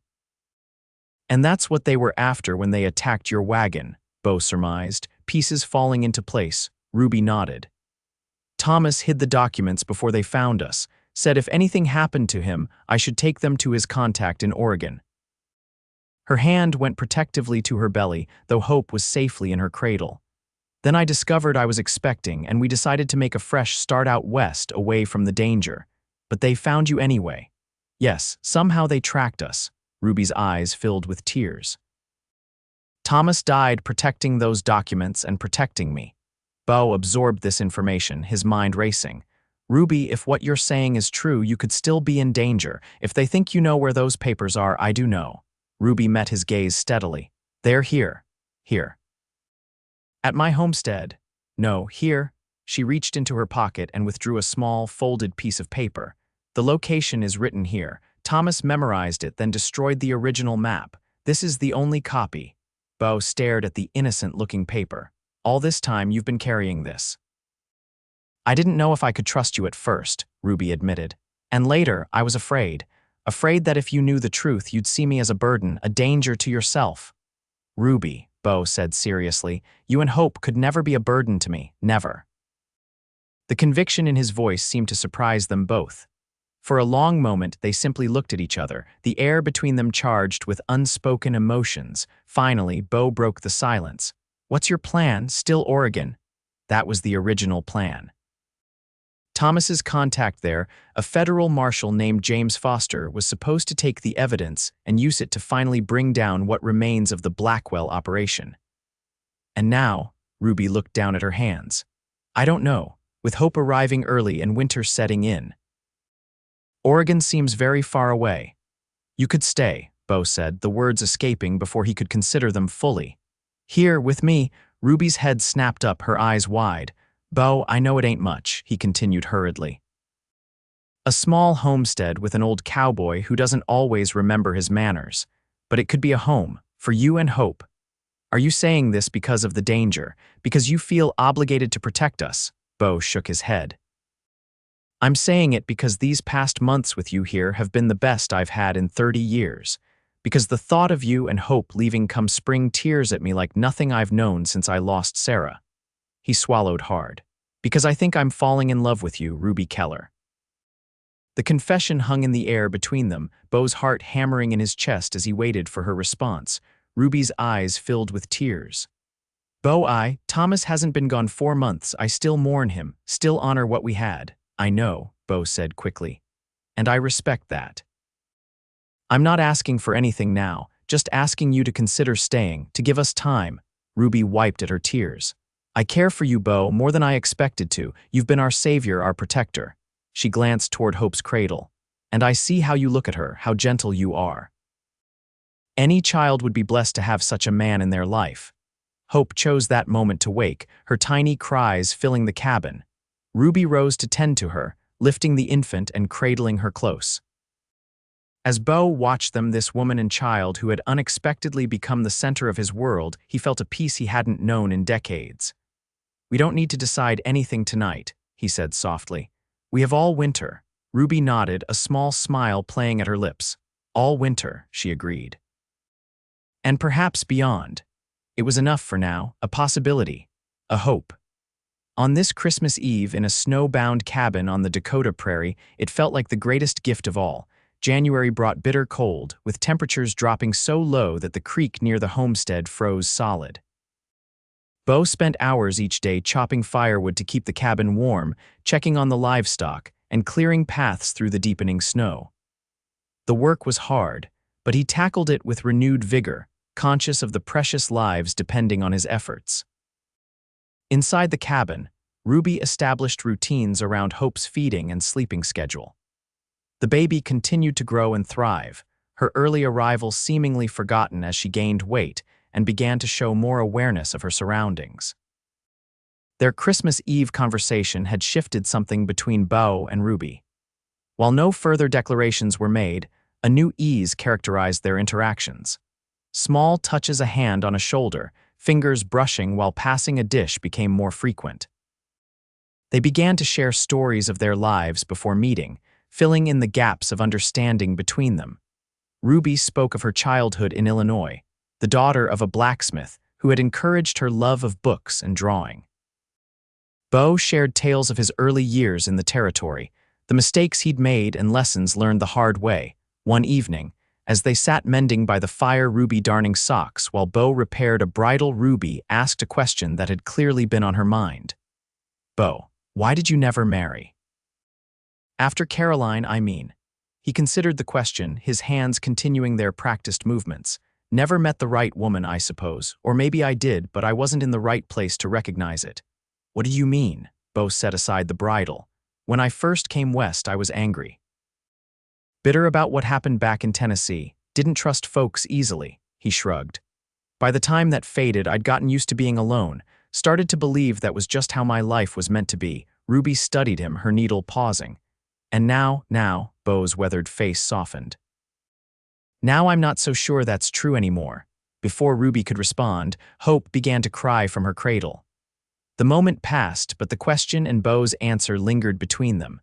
And that's what they were after when they attacked your wagon," Beau surmised, pieces falling into place. Ruby nodded. "Thomas hid the documents before they found us, said if anything happened to him, I should take them to his contact in Oregon." Her hand went protectively to her belly, though Hope was safely in her cradle. "Then I discovered I was expecting, and we decided to make a fresh start out west away from the danger. But they found you anyway. Yes, somehow they tracked us." Ruby's eyes filled with tears. "Thomas died protecting those documents and protecting me." Beau absorbed this information, his mind racing. "Ruby, if what you're saying is true, you could still be in danger. If they think you know where those papers are, I do know." Ruby met his gaze steadily. "They're here. Here. At my homestead. No, here." She reached into her pocket and withdrew a small, folded piece of paper. "The location is written here. Thomas memorized it, then destroyed the original map. This is the only copy." Beau stared at the innocent-looking paper. "All this time you've been carrying this." "I didn't know if I could trust you at first," Ruby admitted. "And later, I was afraid. Afraid that if you knew the truth, you'd see me as a burden, a danger to yourself." "Ruby," Beau said seriously, "you and Hope could never be a burden to me, never." The conviction in his voice seemed to surprise them both. For a long moment, they simply looked at each other, the air between them charged with unspoken emotions. Finally, Beau broke the silence. "What's your plan? Still Oregon?" "That was the original plan." Thomas's contact there, a federal marshal named James Foster, was supposed to take the evidence and use it to finally bring down what remains of the Blackwell operation. And now, Ruby looked down at her hands. "I don't know, with Hope arriving early and winter setting in. Oregon seems very far away." "You could stay," Beau said, the words escaping before he could consider them fully. "Here, with me." Ruby's head snapped up, her eyes wide. "Beau, I know it ain't much," he continued hurriedly. "A small homestead with an old cowboy who doesn't always remember his manners. But it could be a home, for you and Hope. Are you saying this because of the danger, because you feel obligated to protect us?" Beau shook his head. "I'm saying it because these past months with you here have been the best I've had in 30 years. Because the thought of you and Hope leaving come spring tears at me like nothing I've known since I lost Sarah." He swallowed hard. "Because I think I'm falling in love with you, Ruby Keller." The confession hung in the air between them, Beau's heart hammering in his chest as he waited for her response. Ruby's eyes filled with tears. "Beau, Thomas hasn't been gone 4 months. I still mourn him, still honor what we had." "I know," Beau said quickly. "And I respect that. I'm not asking for anything now, just asking you to consider staying, to give us time." Ruby wiped at her tears. "I care for you, Beau, more than I expected to. You've been our savior, our protector." She glanced toward Hope's cradle. "And I see how you look at her, how gentle you are. Any child would be blessed to have such a man in their life." Hope chose that moment to wake, her tiny cries filling the cabin. Ruby rose to tend to her, lifting the infant and cradling her close. As Beau watched them, this woman and child who had unexpectedly become the center of his world, he felt a peace he hadn't known in decades. "We don't need to decide anything tonight," he said softly. "We have all winter." Ruby nodded, a small smile playing at her lips. "All winter," she agreed. "And perhaps beyond." It was enough for now, a possibility, a hope. On this Christmas Eve in a snow-bound cabin on the Dakota prairie, it felt like the greatest gift of all, January brought bitter cold, with temperatures dropping so low that the creek near the homestead froze solid. Beau spent hours each day chopping firewood to keep the cabin warm, checking on the livestock, and clearing paths through the deepening snow. The work was hard, but he tackled it with renewed vigor, conscious of the precious lives depending on his efforts. Inside the cabin, Ruby established routines around Hope's feeding and sleeping schedule. The baby continued to grow and thrive, her early arrival seemingly forgotten as she gained weight and began to show more awareness of her surroundings. Their Christmas Eve conversation had shifted something between Beau and Ruby. While no further declarations were made, a new ease characterized their interactions. Small touches, a hand on a shoulder, fingers brushing while passing a dish became more frequent. They began to share stories of their lives before meeting, filling in the gaps of understanding between them. Ruby spoke of her childhood in Illinois, the daughter of a blacksmith who had encouraged her love of books and drawing. Beau shared tales of his early years in the territory, the mistakes he'd made and lessons learned the hard way. One evening, as they sat mending by the fire, Ruby darning socks while Beau repaired a bridle, Ruby asked a question that had clearly been on her mind. "Beau, why did you never marry?" "After Caroline, I mean." He considered the question, his hands continuing their practiced movements. "Never met the right woman, I suppose, or maybe I did, but I wasn't in the right place to recognize it." "What do you mean?" Beau set aside the bridle. "When I first came west, I was angry. Bitter about what happened back in Tennessee, didn't trust folks easily," he shrugged. "By the time that faded, I'd gotten used to being alone, started to believe that was just how my life was meant to be." Ruby studied him, her needle pausing. "And now, Beau's weathered face softened. "Now I'm not so sure that's true anymore." Before Ruby could respond, Hope began to cry from her cradle. The moment passed, but the question and Beau's answer lingered between them.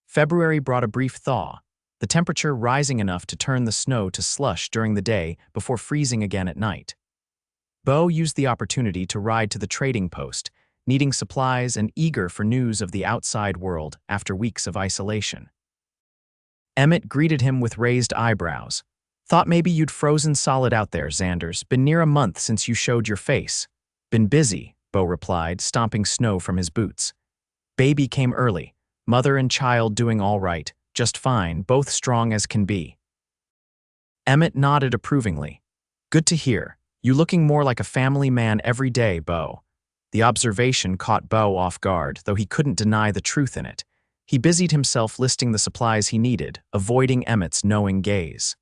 February brought a brief thaw, the temperature rising enough to turn the snow to slush during the day before freezing again at night. Beau used the opportunity to ride to the trading post, needing supplies and eager for news of the outside world after weeks of isolation. Emmett greeted him with raised eyebrows. "Thought maybe you'd frozen solid out there, Xanders. Been near a month since you showed your face." "Been busy," Beau replied, stomping snow from his boots. "Baby came early. Mother and child doing all right, just fine, both strong as can be." Emmett nodded approvingly. "Good to hear. You looking more like a family man every day, Beau." The observation caught Beau off guard, though he couldn't deny the truth in it. He busied himself listing the supplies he needed, avoiding Emmett's knowing gaze.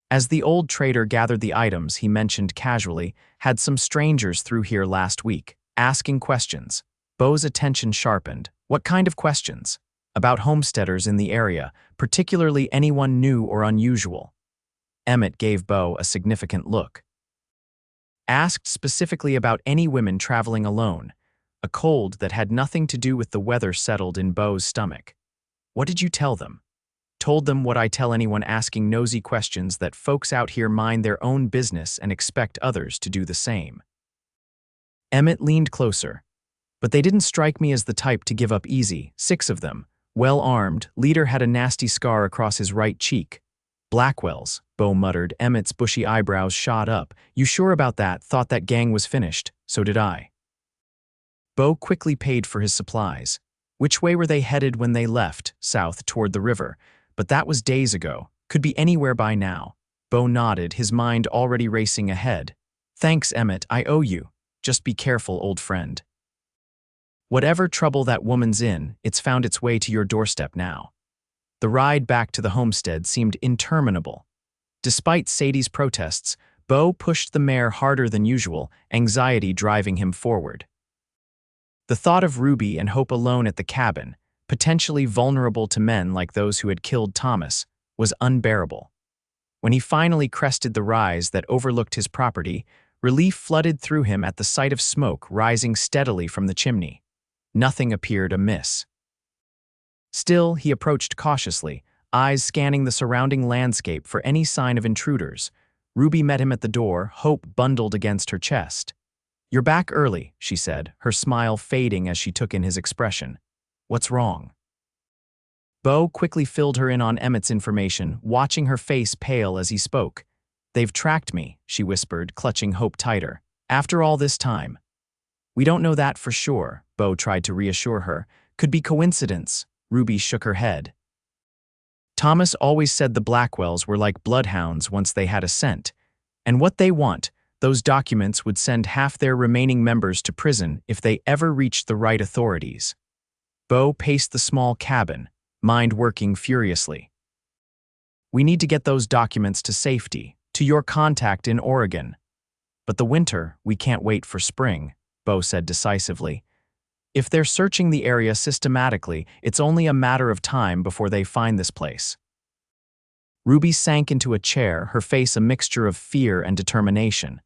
As the old trader gathered the items, he mentioned casually, "Had some strangers through here last week, asking questions." Beau's attention sharpened. "What kind of questions?" "About homesteaders in the area, particularly anyone new or unusual." Emmett gave Beau a significant look. "Asked specifically about any women traveling alone." A cold that had nothing to do with the weather settled in Beau's stomach. "What did you tell them?" "Told them what I tell anyone asking nosy questions, that folks out here mind their own business and expect others to do the same." Emmett leaned closer. "But they didn't strike me as the type to give up easy. 6 of them, well-armed. Leader had a nasty scar across his right cheek." "Blackwell's," Beau muttered. Emmett's bushy eyebrows shot up. "You sure about that? Thought that gang was finished." "So did I." Beau quickly paid for his supplies. "Which way were they headed when they left?" "South, toward the river. But that was days ago. Could be anywhere by now." Beau nodded, his mind already racing ahead. "Thanks, Emmett, I owe you. Just be careful, old friend. Whatever trouble that woman's in, it's found its way to your doorstep now." The ride back to the homestead seemed interminable. Despite Sadie's protests, Beau pushed the mare harder than usual, anxiety driving him forward. The thought of Ruby and Hope alone at the cabin, potentially vulnerable to men like those who had killed Thomas, was unbearable. When he finally crested the rise that overlooked his property, relief flooded through him at the sight of smoke rising steadily from the chimney. Nothing appeared amiss. Still, he approached cautiously, eyes scanning the surrounding landscape for any sign of intruders. Ruby met him at the door, Hope bundled against her chest. "You're back early," she said, her smile fading as she took in his expression. "What's wrong?" Beau quickly filled her in on Emmett's information, watching her face pale as he spoke. "They've tracked me," she whispered, clutching Hope tighter. "After all this time." "We don't know that for sure," Beau tried to reassure her. "Could be coincidence." Ruby shook her head. "Thomas always said the Blackwells were like bloodhounds once they had a scent. And what they want, those documents would send half their remaining members to prison if they ever reached the right authorities." Beau paced the small cabin, mind working furiously. "We need to get those documents to safety, to your contact in Oregon." "But the winter, we can't wait for spring," Beau said decisively. "If they're searching the area systematically, it's only a matter of time before they find this place." Ruby sank into a chair, her face a mixture of fear and determination.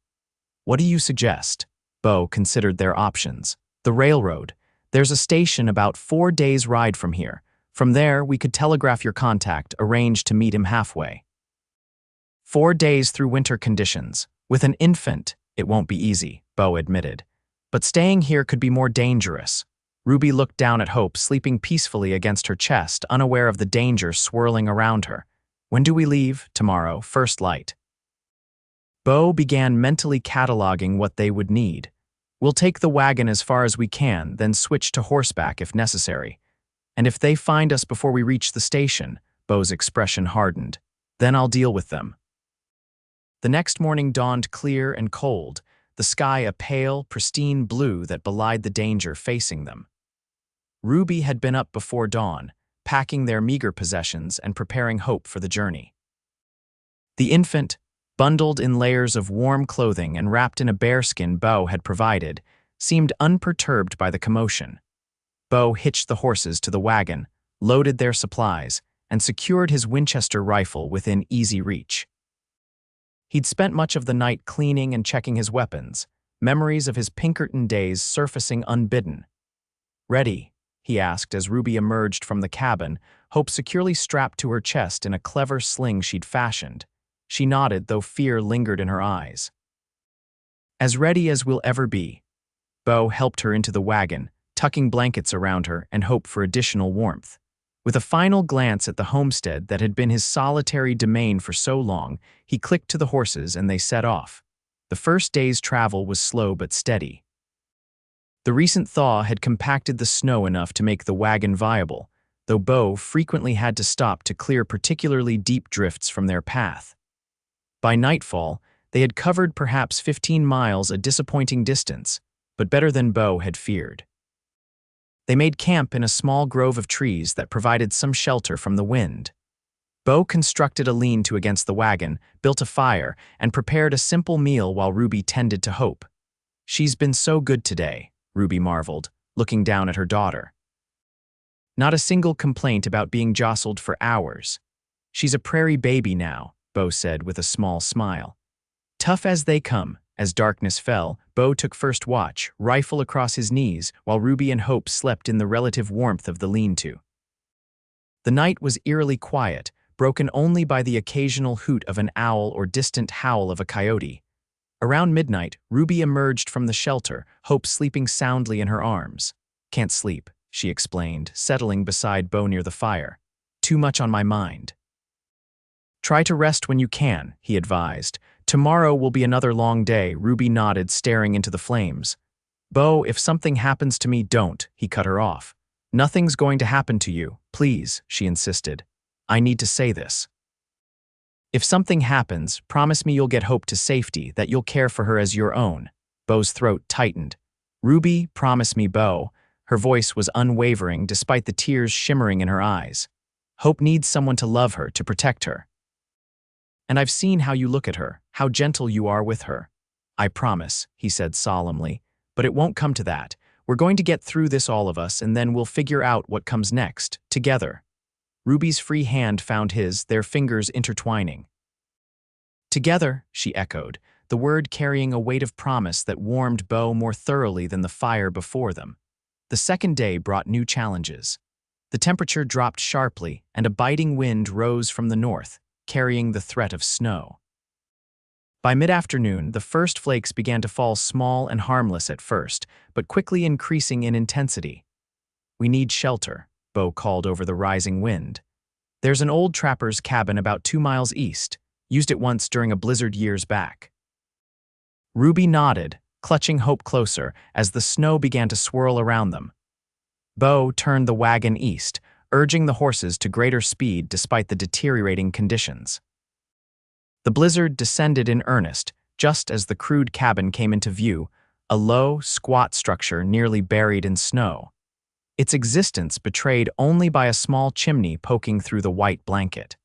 "What do you suggest?" Beau considered their options. "The railroad. There's a station about 4 days' ride from here. From there, we could telegraph your contact, arrange to meet him halfway." 4 days through winter conditions. With an infant, it won't be easy, Beau admitted. "But staying here could be more dangerous." Ruby looked down at Hope, sleeping peacefully against her chest, unaware of the danger swirling around her. "When do we leave?" "Tomorrow, first light." Beau began mentally cataloging what they would need. "We'll take the wagon as far as we can, then switch to horseback if necessary. And if they find us before we reach the station," Beau's expression hardened, "then I'll deal with them." The next morning dawned clear and cold, the sky a pale, pristine blue that belied the danger facing them. Ruby had been up before dawn, packing their meager possessions and preparing Hope for the journey. The infant, bundled in layers of warm clothing and wrapped in a bearskin Beau had provided, seemed unperturbed by the commotion. Beau hitched the horses to the wagon, loaded their supplies, and secured his Winchester rifle within easy reach. He'd spent much of the night cleaning and checking his weapons, memories of his Pinkerton days surfacing unbidden. "Ready?" he asked as Ruby emerged from the cabin, Hope securely strapped to her chest in a clever sling she'd fashioned. She nodded, though fear lingered in her eyes. "As ready as we'll ever be." Beau helped her into the wagon, tucking blankets around her and Hope for additional warmth. With a final glance at the homestead that had been his solitary domain for so long, he clicked to the horses and they set off. The first day's travel was slow but steady. The recent thaw had compacted the snow enough to make the wagon viable, though Beau frequently had to stop to clear particularly deep drifts from their path. By nightfall, they had covered perhaps 15 miles, a disappointing distance, but better than Beau had feared. They made camp in a small grove of trees that provided some shelter from the wind. Beau constructed a lean-to against the wagon, built a fire, and prepared a simple meal while Ruby tended to Hope. "She's been so good today," Ruby marveled, looking down at her daughter. "Not a single complaint about being jostled for hours. She's a prairie baby now," Beau said with a small smile. Tough as they come. As darkness fell, Beau took first watch, rifle across his knees, while Ruby and Hope slept in the relative warmth of the lean-to. The night was eerily quiet, broken only by the occasional hoot of an owl or distant howl of a coyote. Around midnight, Ruby emerged from the shelter, Hope sleeping soundly in her arms. "Can't sleep," she explained, settling beside Beau near the fire. "Too much on my mind." "Try to rest when you can," he advised. "Tomorrow will be another long day," Ruby nodded, staring into the flames. "Beau, if something happens to me, don't," he cut her off. "Nothing's going to happen to you, please," she insisted. "I need to say this. If something happens, promise me you'll get Hope to safety, that you'll care for her as your own." Beau's throat tightened. "Ruby, promise me, Beau." Her voice was unwavering despite the tears shimmering in her eyes. "Hope needs someone to love her, to protect her. And I've seen how you look at her, how gentle you are with her." "I promise," he said solemnly, "but it won't come to that. We're going to get through this, all of us, and then we'll figure out what comes next, together." Ruby's free hand found his, their fingers intertwining. "Together," she echoed, the word carrying a weight of promise that warmed Beau more thoroughly than the fire before them. The second day brought new challenges. The temperature dropped sharply, and a biting wind rose from the north, carrying the threat of snow. By mid-afternoon, the first flakes began to fall, small and harmless at first, but quickly increasing in intensity. "We need shelter," Beau called over the rising wind. "There's an old trapper's cabin about 2 miles east. Used it once during a blizzard years back." Ruby nodded, clutching hope closer as the snow began to swirl around them. Beau turned the wagon east, urging the horses to greater speed despite the deteriorating conditions. The blizzard descended in earnest just as the crude cabin came into view, a low, squat structure nearly buried in snow. Its existence betrayed only by a small chimney poking through the white blanket.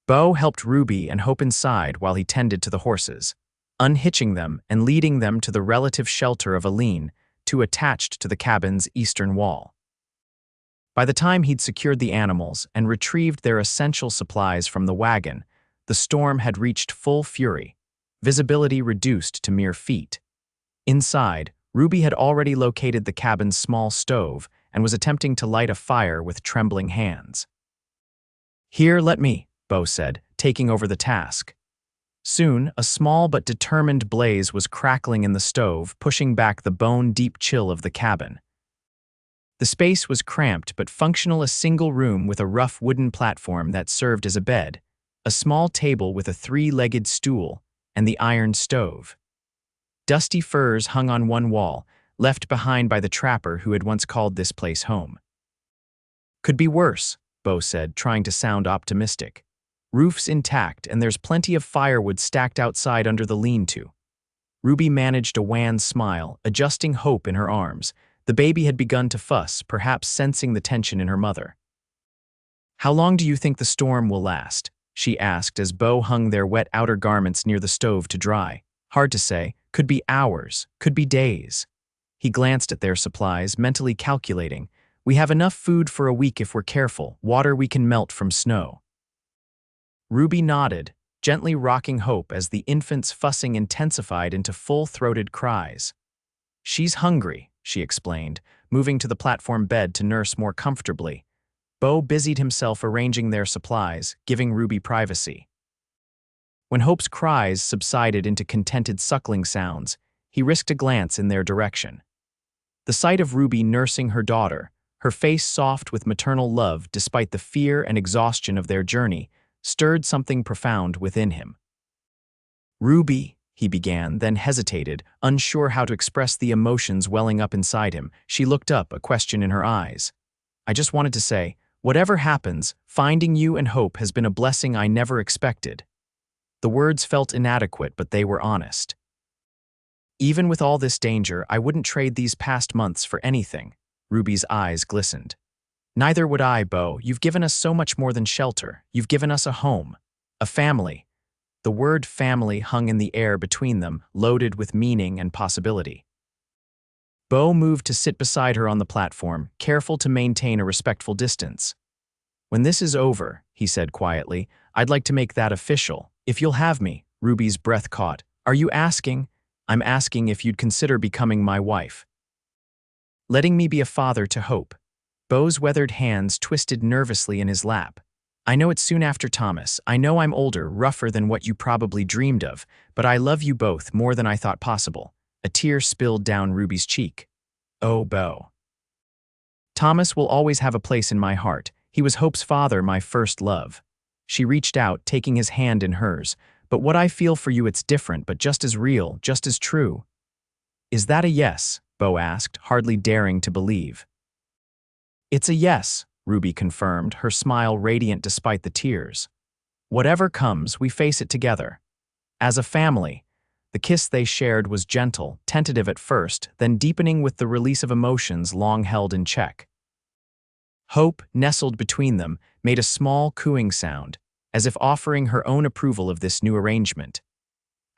Beau helped Ruby and Hope inside while he tended to the horses, unhitching them and leading them to the relative shelter of a lean, too attached to the cabin's eastern wall. By the time he'd secured the animals and retrieved their essential supplies from the wagon, the storm had reached full fury, visibility reduced to mere feet. Inside, Ruby had already located the cabin's small stove and was attempting to light a fire with trembling hands. "Here, let me," Beau said, taking over the task. Soon, a small but determined blaze was crackling in the stove, pushing back the bone-deep chill of the cabin. The space was cramped but functional, a single room with a rough wooden platform that served as a bed, a small table with a 3-legged stool, and the iron stove. Dusty furs hung on one wall, left behind by the trapper who had once called this place home. "Could be worse," Beau said, trying to sound optimistic. "Roof's intact, and there's plenty of firewood stacked outside under the lean-to." Ruby managed a wan smile, adjusting Hope in her arms. The baby had begun to fuss, perhaps sensing the tension in her mother. "How long do you think the storm will last?" she asked as Beau hung their wet outer garments near the stove to dry. "Hard to say. Could be hours, could be days." He glanced at their supplies, mentally calculating. "We have enough food for a week if we're careful, water we can melt from snow." Ruby nodded, gently rocking Hope as the infant's fussing intensified into full-throated cries. "She's hungry," she explained, moving to the platform bed to nurse more comfortably. Beau busied himself arranging their supplies, giving Ruby privacy. When Hope's cries subsided into contented suckling sounds, he risked a glance in their direction. The sight of Ruby nursing her daughter, her face soft with maternal love despite the fear and exhaustion of their journey, stirred something profound within him. "Ruby," he began, then hesitated, unsure how to express the emotions welling up inside him. She looked up, a question in her eyes. "I just wanted to say, whatever happens, finding you and Hope has been a blessing I never expected." The words felt inadequate, but they were honest. "Even with all this danger, I wouldn't trade these past months for anything." Ruby's eyes glistened. "Neither would I, Beau. You've given us so much more than shelter. You've given us a home, a family." The word family hung in the air between them, loaded with meaning and possibility. Beau moved to sit beside her on the platform, careful to maintain a respectful distance. "When this is over," he said quietly, "I'd like to make that official. If you'll have me." Ruby's breath caught. "Are you asking?" "I'm asking if you'd consider becoming my wife. Letting me be a father to Hope." Beau's weathered hands twisted nervously in his lap. "I know it's soon after Thomas. I know I'm older, rougher than what you probably dreamed of, but I love you both more than I thought possible." A tear spilled down Ruby's cheek. "Oh, Beau. Thomas will always have a place in my heart. He was Hope's father, my first love." She reached out, taking his hand in hers. "But what I feel for you, it's different, but just as real, just as true." "Is that a yes?" Beau asked, hardly daring to believe. "It's a yes," Ruby confirmed, her smile radiant despite the tears. "Whatever comes, we face it together. As a family." The kiss they shared was gentle, tentative at first, then deepening with the release of emotions long held in check. Hope, nestled between them, made a small cooing sound, as if offering her own approval of this new arrangement.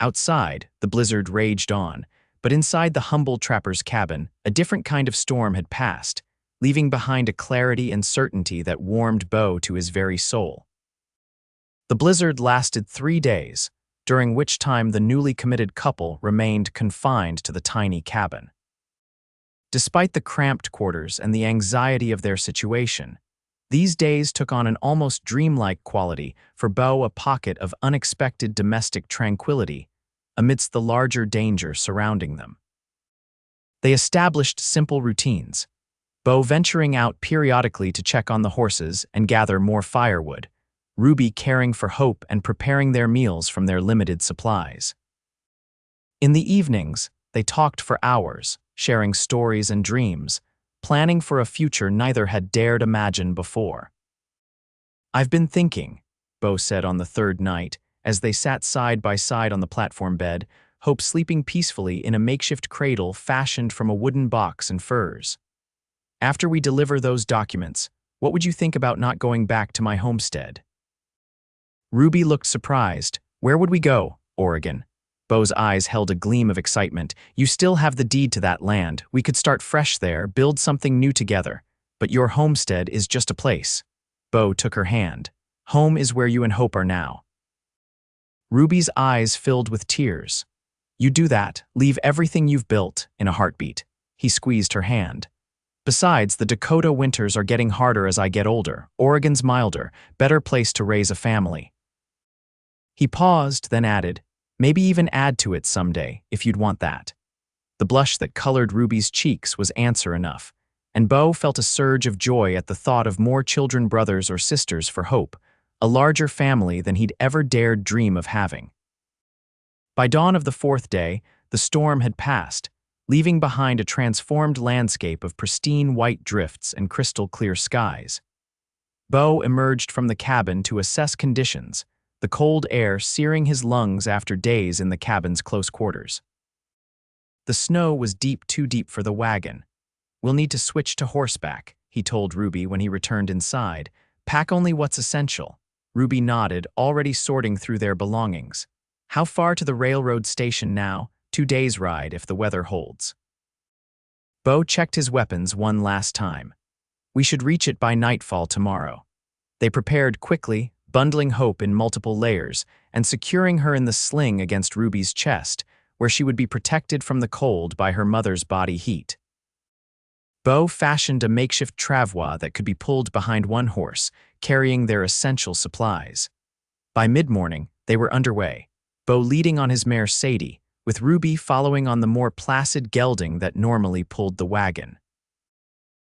Outside, the blizzard raged on, but inside the humble trapper's cabin, a different kind of storm had passed, leaving behind a clarity and certainty that warmed Beau to his very soul. The blizzard lasted 3 days, during which time the newly committed couple remained confined to the tiny cabin. Despite the cramped quarters and the anxiety of their situation, these days took on an almost dreamlike quality, for Beau, a pocket of unexpected domestic tranquility amidst the larger danger surrounding them. They established simple routines. Beau venturing out periodically to check on the horses and gather more firewood, Ruby caring for Hope and preparing their meals from their limited supplies. In the evenings, they talked for hours, sharing stories and dreams, planning for a future neither had dared imagine before. "I've been thinking," Beau said on the third night, as they sat side by side on the platform bed, Hope sleeping peacefully in a makeshift cradle fashioned from a wooden box and furs. "After we deliver those documents, what would you think about not going back to my homestead?" Ruby looked surprised. "Where would we go?" "Oregon." Beau's eyes held a gleam of excitement. "You still have the deed to that land. We could start fresh there, build something new together. But your homestead is just a place." Beau took her hand. "Home is where you and Hope are now." Ruby's eyes filled with tears. "You do that, leave everything you've built, in a heartbeat." He squeezed her hand. "Besides, the Dakota winters are getting harder as I get older. Oregon's milder, better place to raise a family." He paused, then added, "Maybe even add to it someday, if you'd want that." The blush that colored Ruby's cheeks was answer enough, and Beau felt a surge of joy at the thought of more children, brothers or sisters for Hope, a larger family than he'd ever dared dream of having. By dawn of the fourth day, the storm had passed, leaving behind a transformed landscape of pristine white drifts and crystal-clear skies. Beau emerged from the cabin to assess conditions, the cold air searing his lungs after days in the cabin's close quarters. The snow was too deep for the wagon. "We'll need to switch to horseback," he told Ruby when he returned inside. "Pack only what's essential." Ruby nodded, already sorting through their belongings. "How far to the railroad station now?" 2 days' ride if the weather holds." Beau checked his weapons one last time. "We should reach it by nightfall tomorrow." They prepared quickly, bundling Hope in multiple layers and securing her in the sling against Ruby's chest, where she would be protected from the cold by her mother's body heat. Beau fashioned a makeshift travois that could be pulled behind one horse, carrying their essential supplies. By mid-morning, they were underway, Beau leading on his mare Sadie, with Ruby following on the more placid gelding that normally pulled the wagon.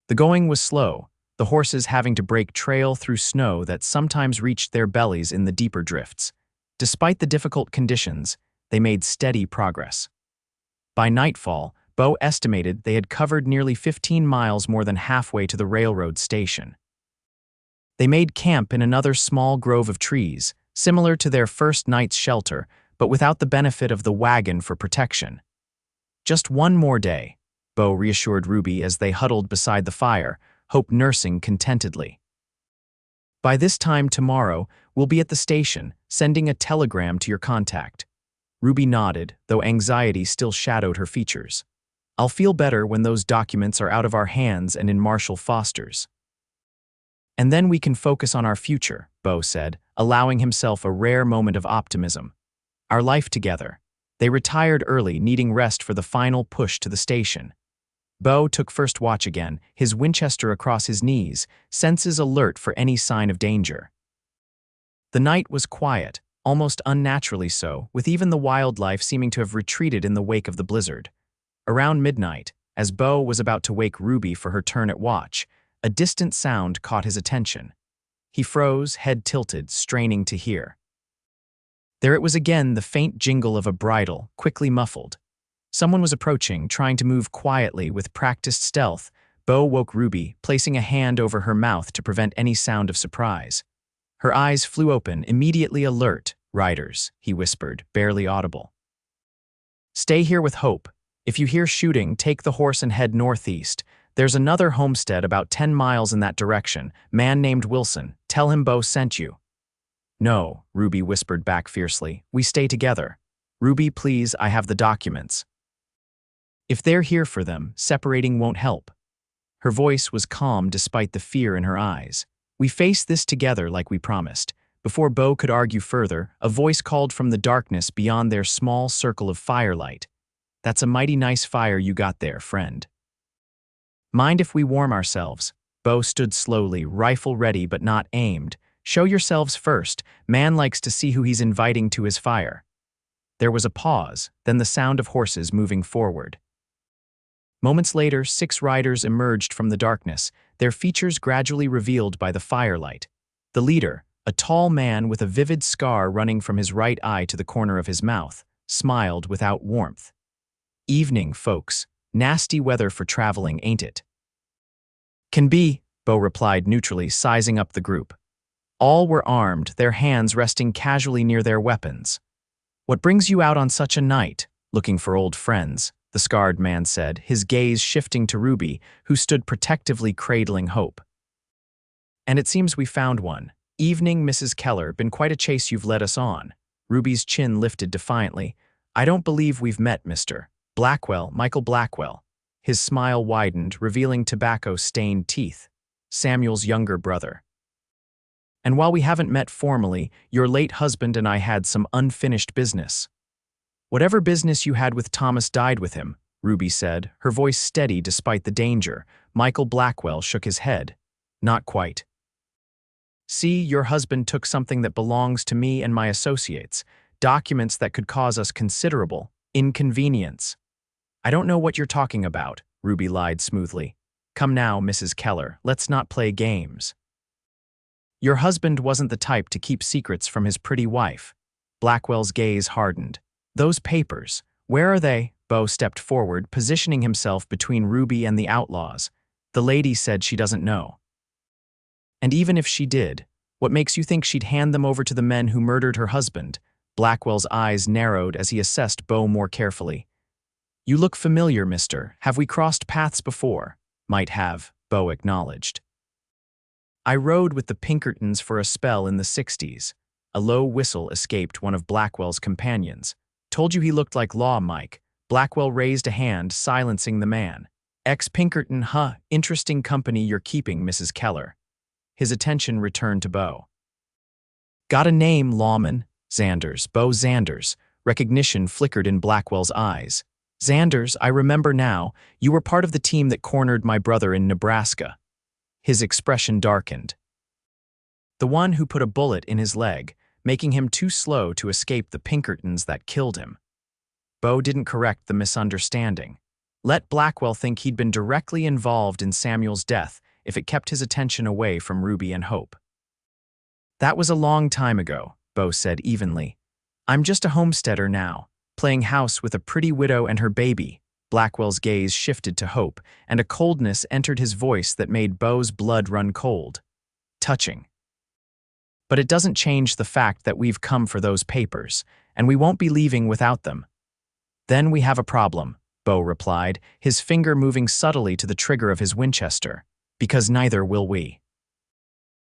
The going was slow, the horses having to break trail through snow that sometimes reached their bellies in the deeper drifts. Despite the difficult conditions, they made steady progress. By nightfall, Beau estimated they had covered nearly 15 miles, more than halfway to the railroad station. They made camp in another small grove of trees, similar to their first night's shelter, but without the benefit of the wagon for protection. "Just one more day," Beau reassured Ruby as they huddled beside the fire, Hope nursing contentedly. "By this time tomorrow, we'll be at the station, sending a telegram to your contact." Ruby nodded, though anxiety still shadowed her features. "I'll feel better when those documents are out of our hands and in Marshall Foster's." "And then we can focus on our future," Beau said, allowing himself a rare moment of optimism. "Our life together." They retired early, needing rest for the final push to the station. Beau took first watch again, his Winchester across his knees, senses alert for any sign of danger. The night was quiet, almost unnaturally so, with even the wildlife seeming to have retreated in the wake of the blizzard. Around midnight, as Beau was about to wake Ruby for her turn at watch, a distant sound caught his attention. He froze, head tilted, straining to hear. There it was again, the faint jingle of a bridle, quickly muffled. Someone was approaching, trying to move quietly with practiced stealth. Beau woke Ruby, placing a hand over her mouth to prevent any sound of surprise. Her eyes flew open, immediately alert. "Riders," he whispered, barely audible. "Stay here with Hope. If you hear shooting, take the horse and head northeast. There's another homestead about 10 miles in that direction. Man named Wilson. Tell him Beau sent you." "No," Ruby whispered back fiercely. "We stay together." "Ruby, please, I have the documents." "If they're here for them, separating won't help." Her voice was calm despite the fear in her eyes. "We face this together like we promised." Before Beau could argue further, a voice called from the darkness beyond their small circle of firelight. "That's a mighty nice fire you got there, friend." "Mind if we warm ourselves?" Beau stood slowly, rifle ready but not aimed. "Show yourselves first. Man likes to see who he's inviting to his fire." There was a pause, then the sound of horses moving forward. Moments later, 6 riders emerged from the darkness, their features gradually revealed by the firelight. The leader, a tall man with a vivid scar running from his right eye to the corner of his mouth, smiled without warmth. "Evening, folks. Nasty weather for traveling, ain't it?" "Can be," Beau replied neutrally, sizing up the group. All were armed, their hands resting casually near their weapons. "What brings you out on such a night? Looking for old friends," the scarred man said, his gaze shifting to Ruby, who stood protectively cradling Hope. "And it seems we found one. Evening, Mrs. Keller, been quite a chase you've led us on." Ruby's chin lifted defiantly. "I don't believe we've met, Mr. Blackwell, Michael Blackwell." His smile widened, revealing tobacco-stained teeth. "Samuel's younger brother. And while we haven't met formally, your late husband and I had some unfinished business." "Whatever business you had with Thomas died with him," Ruby said, her voice steady despite the danger. Michael Blackwell shook his head. "Not quite. See, your husband took something that belongs to me and my associates, documents that could cause us considerable inconvenience." "I don't know what you're talking about," Ruby lied smoothly. "Come now, Mrs. Keller, let's not play games. Your husband wasn't the type to keep secrets from his pretty wife." Blackwell's gaze hardened. "Those papers, where are they?" Beau stepped forward, positioning himself between Ruby and the outlaws. "The lady said she doesn't know." "And even if she did, what makes you think she'd hand them over to the men who murdered her husband?" Blackwell's eyes narrowed as he assessed Beau more carefully. "You look familiar, mister. Have we crossed paths before?" "Might have," Beau acknowledged. "I rode with the Pinkertons for a spell in the 60s. A low whistle escaped one of Blackwell's companions. "Told you he looked like Law, Mike." Blackwell raised a hand, silencing the man. "Ex-Pinkerton, huh? Interesting company you're keeping, Mrs. Keller." His attention returned to Beau. "Got a name, lawman?" "Xanders, Beau Xanders." Recognition flickered in Blackwell's eyes. "Xanders, I remember now. You were part of the team that cornered my brother in Nebraska." His expression darkened. "The one who put a bullet in his leg, making him too slow to escape the Pinkertons that killed him." Beau didn't correct the misunderstanding. Let Blackwell think he'd been directly involved in Samuel's death if it kept his attention away from Ruby and Hope. "That was a long time ago," Beau said evenly. "I'm just a homesteader now, playing house with a pretty widow and her baby." Blackwell's gaze shifted to Hope, and a coldness entered his voice that made Beau's blood run cold. "Touching. But it doesn't change the fact that we've come for those papers, and we won't be leaving without them." "Then we have a problem," Beau replied, his finger moving subtly to the trigger of his Winchester. "Because neither will we."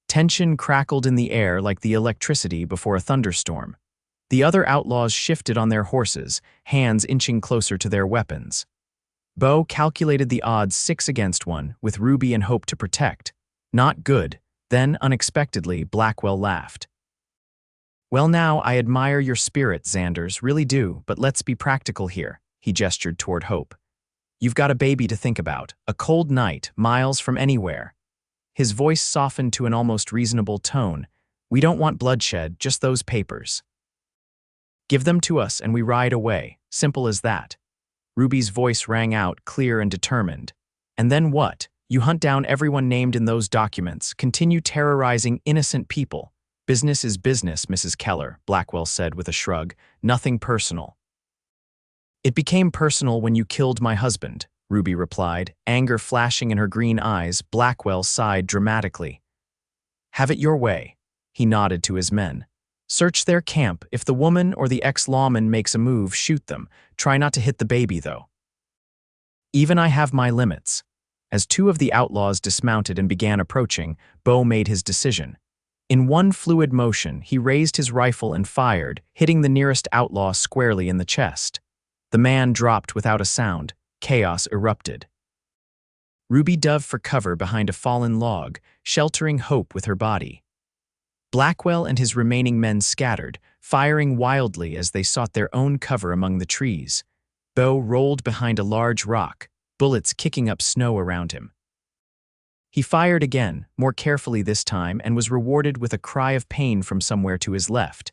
Tension crackled in the air like the electricity before a thunderstorm. The other outlaws shifted on their horses, hands inching closer to their weapons. Beau calculated the odds 6-1, with Ruby and Hope to protect. Not good. Then, unexpectedly, Blackwell laughed. "Well now, I admire your spirit, Xanders, really do, but let's be practical here." He gestured toward Hope. "You've got a baby to think about, a cold night, miles from anywhere." His voice softened to an almost reasonable tone. "We don't want bloodshed, just those papers. Give them to us and we ride away, simple as that." Ruby's voice rang out, clear and determined. "And then what? You hunt down everyone named in those documents, continue terrorizing innocent people." "Business is business, Mrs. Keller," Blackwell said with a shrug. "Nothing personal." "It became personal when you killed my husband," Ruby replied, anger flashing in her green eyes. Blackwell sighed dramatically. "Have it your way." He nodded to his men. "Search their camp. If the woman or the ex-lawman makes a move, shoot them. Try not to hit the baby, though." "Even I have my limits." As 2 of the outlaws dismounted and began approaching, Beau made his decision. In one fluid motion, he raised his rifle and fired, hitting the nearest outlaw squarely in the chest. The man dropped without a sound. Chaos erupted. Ruby dove for cover behind a fallen log, sheltering Hope with her body. Blackwell and his remaining men scattered, firing wildly as they sought their own cover among the trees. Beau rolled behind a large rock, bullets kicking up snow around him. He fired again, more carefully this time, and was rewarded with a cry of pain from somewhere to his left.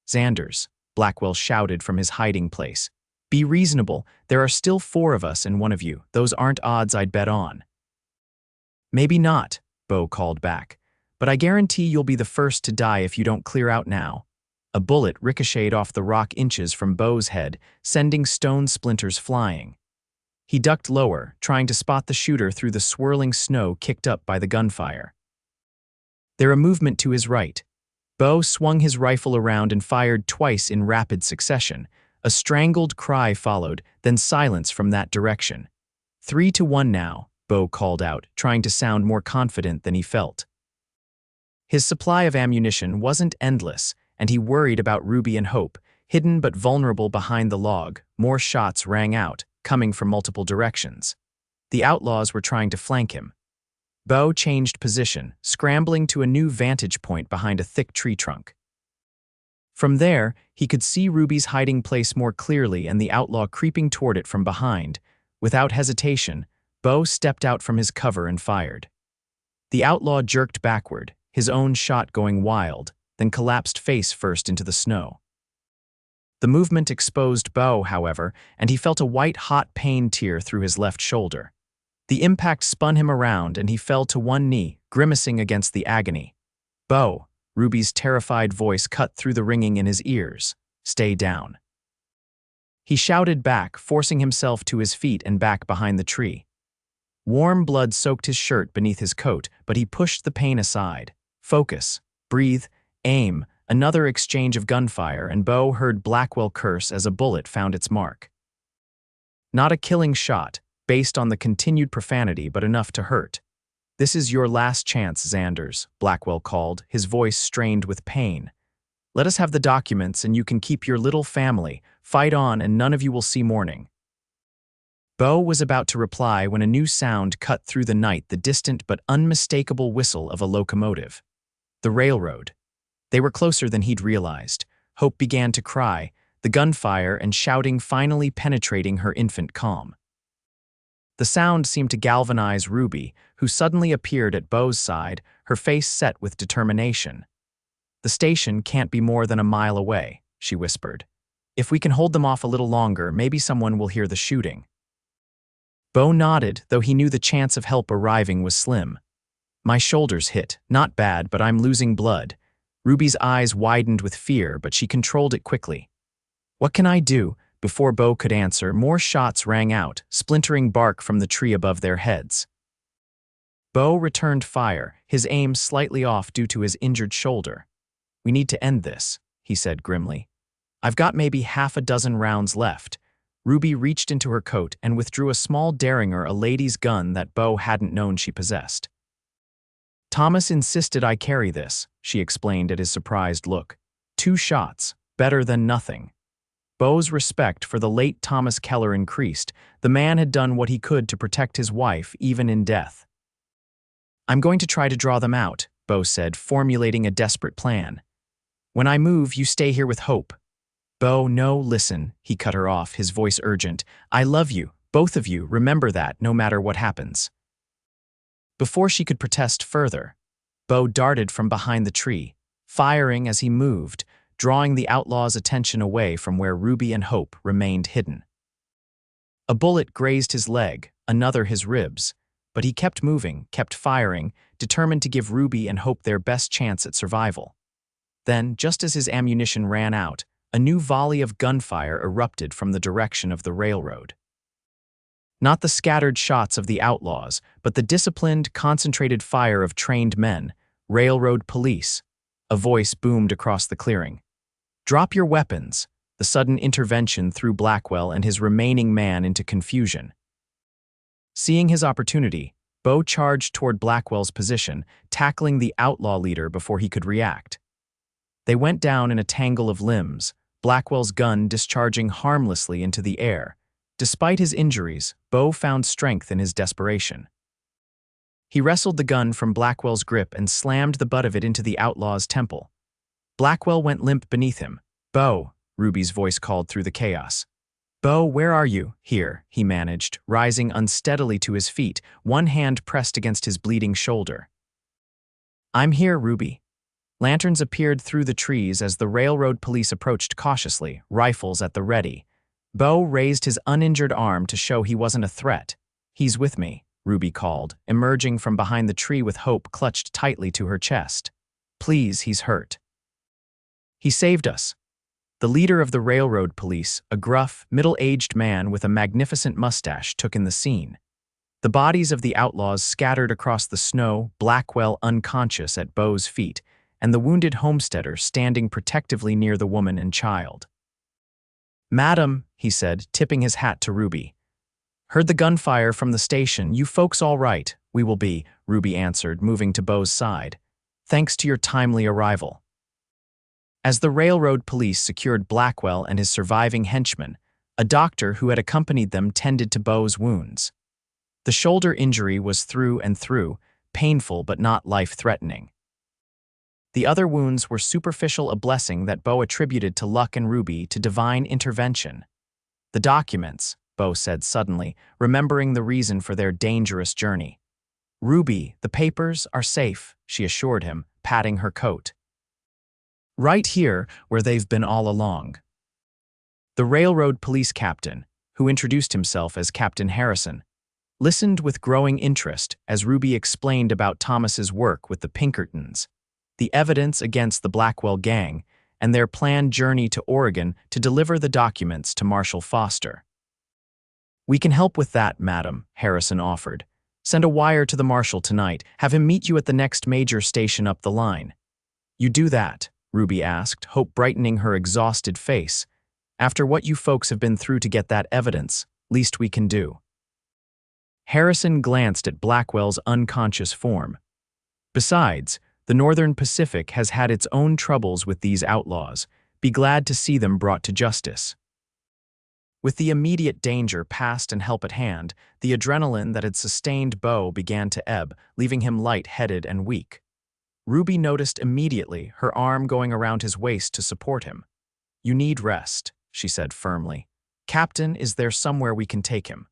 "Xanders," Blackwell shouted from his hiding place. Be reasonable, there are still 4 of us and 1 of you. Those aren't odds I'd bet on. Maybe not, Beau called back, but I guarantee you'll be the first to die if you don't clear out now. A bullet ricocheted off the rock inches from Beau's head, sending stone splinters flying. He ducked lower, trying to spot the shooter through the swirling snow kicked up by the gunfire. There a movement to his right. Beau swung his rifle around and fired twice in rapid succession. A strangled cry followed, then silence from that direction. 3-1 now, Beau called out, trying to sound more confident than he felt. His supply of ammunition wasn't endless, and he worried about Ruby and Hope, hidden but vulnerable behind the log. More shots rang out, coming from multiple directions. The outlaws were trying to flank him. Beau changed position, scrambling to a new vantage point behind a thick tree trunk. From there, he could see Ruby's hiding place more clearly and the outlaw creeping toward it from behind. Without hesitation, Beau stepped out from his cover and fired. The outlaw jerked backward, his own shot going wild, then collapsed face first into the snow. The movement exposed Beau, however, and he felt a white-hot pain tear through his left shoulder. The impact spun him around and he fell to one knee, grimacing against the agony. "Beau," Ruby's terrified voice cut through the ringing in his ears. "Stay down." He shouted back, forcing himself to his feet and back behind the tree. Warm blood soaked his shirt beneath his coat, but he pushed the pain aside. Focus, breathe, aim. Another exchange of gunfire, and Beau heard Blackwell curse as a bullet found its mark. Not a killing shot, based on the continued profanity, but enough to hurt. "This is your last chance, Xanders," Blackwell called, his voice strained with pain. "Let us have the documents and you can keep your little family. Fight on and none of you will see morning." Beau was about to reply when a new sound cut through the night, the distant but unmistakable whistle of a locomotive. The railroad. They were closer than he'd realized. Hope began to cry, the gunfire and shouting finally penetrating her infant calm. The sound seemed to galvanize Ruby, who suddenly appeared at Beau's side, her face set with determination. "The station can't be more than a mile away," she whispered. "If we can hold them off a little longer, maybe someone will hear the shooting." Beau nodded, though he knew the chance of help arriving was slim. "My shoulder's hit. Not bad, but I'm losing blood." Ruby's eyes widened with fear, but she controlled it quickly. "What can I do?" Before Beau could answer, more shots rang out, splintering bark from the tree above their heads. Beau returned fire, his aim slightly off due to his injured shoulder. "We need to end this," he said grimly. "I've got maybe half a dozen rounds left." Ruby reached into her coat and withdrew a small derringer, a lady's gun that Beau hadn't known she possessed. "Thomas insisted I carry this," she explained at his surprised look. 2 shots, better than nothing." Beau's respect for the late Thomas Keller increased. The man had done what he could to protect his wife, even in death. "I'm going to try to draw them out," Beau said, formulating a desperate plan. "When I move, you stay here with Hope." "Beau, no, listen," he cut her off, his voice urgent. "I love you, both of you, remember that, no matter what happens." Before she could protest further, Beau darted from behind the tree, firing as he moved, drawing the outlaw's attention away from where Ruby and Hope remained hidden. A bullet grazed his leg, another his ribs, but he kept moving, kept firing, determined to give Ruby and Hope their best chance at survival. Then, just as his ammunition ran out, a new volley of gunfire erupted from the direction of the railroad. Not the scattered shots of the outlaws, but the disciplined, concentrated fire of trained men, railroad police. A voice boomed across the clearing. "Drop your weapons." The sudden intervention threw Blackwell and his remaining man into confusion. Seeing his opportunity, Beau charged toward Blackwell's position, tackling the outlaw leader before he could react. They went down in a tangle of limbs, Blackwell's gun discharging harmlessly into the air. Despite his injuries, Beau found strength in his desperation. He wrestled the gun from Blackwell's grip and slammed the butt of it into the outlaw's temple. Blackwell went limp beneath him. "Beau," Ruby's voice called through the chaos. "Beau, where are you?" "Here," he managed, rising unsteadily to his feet, one hand pressed against his bleeding shoulder. "I'm here, Ruby." Lanterns appeared through the trees as the railroad police approached cautiously, rifles at the ready. Beau raised his uninjured arm to show he wasn't a threat. "He's with me," Ruby called, emerging from behind the tree with hope clutched tightly to her chest. "Please, he's hurt." "He saved us." The leader of the railroad police, a gruff, middle-aged man with a magnificent mustache, took in the scene. The bodies of the outlaws scattered across the snow, Blackwell unconscious at Beau's feet, and the wounded homesteader standing protectively near the woman and child. "Madam," he said, tipping his hat to Ruby. "Heard the gunfire from the station. You folks all right?" "We will be," Ruby answered, moving to Beau's side. "Thanks to your timely arrival." As the railroad police secured Blackwell and his surviving henchman, a doctor who had accompanied them tended to Beau's wounds. The shoulder injury was through and through, painful but not life-threatening. The other wounds were superficial, a blessing that Beau attributed to luck and Ruby to divine intervention. "The documents," Beau said suddenly, remembering the reason for their dangerous journey. "Ruby, the papers are safe," she assured him, patting her coat. "Right here, where they've been all along." The railroad police captain, who introduced himself as Captain Harrison, listened with growing interest as Ruby explained about Thomas's work with the Pinkertons, the evidence against the Blackwell gang, and their planned journey to Oregon to deliver the documents to Marshal Foster. "We can help with that, madam," Harrison offered. "Send a wire to the marshal tonight. Have him meet you at the next major station up the line." "You do that?" Ruby asked, hope brightening her exhausted face. "After what you folks have been through to get that evidence, least we can do." Harrison glanced at Blackwell's unconscious form. "Besides, the Northern Pacific has had its own troubles with these outlaws. Be glad to see them brought to justice." With the immediate danger past and help at hand, the adrenaline that had sustained Beau began to ebb, leaving him light-headed and weak. Ruby noticed immediately, her arm going around his waist to support him. "You need rest," she said firmly. "Captain, is there somewhere we can take him?"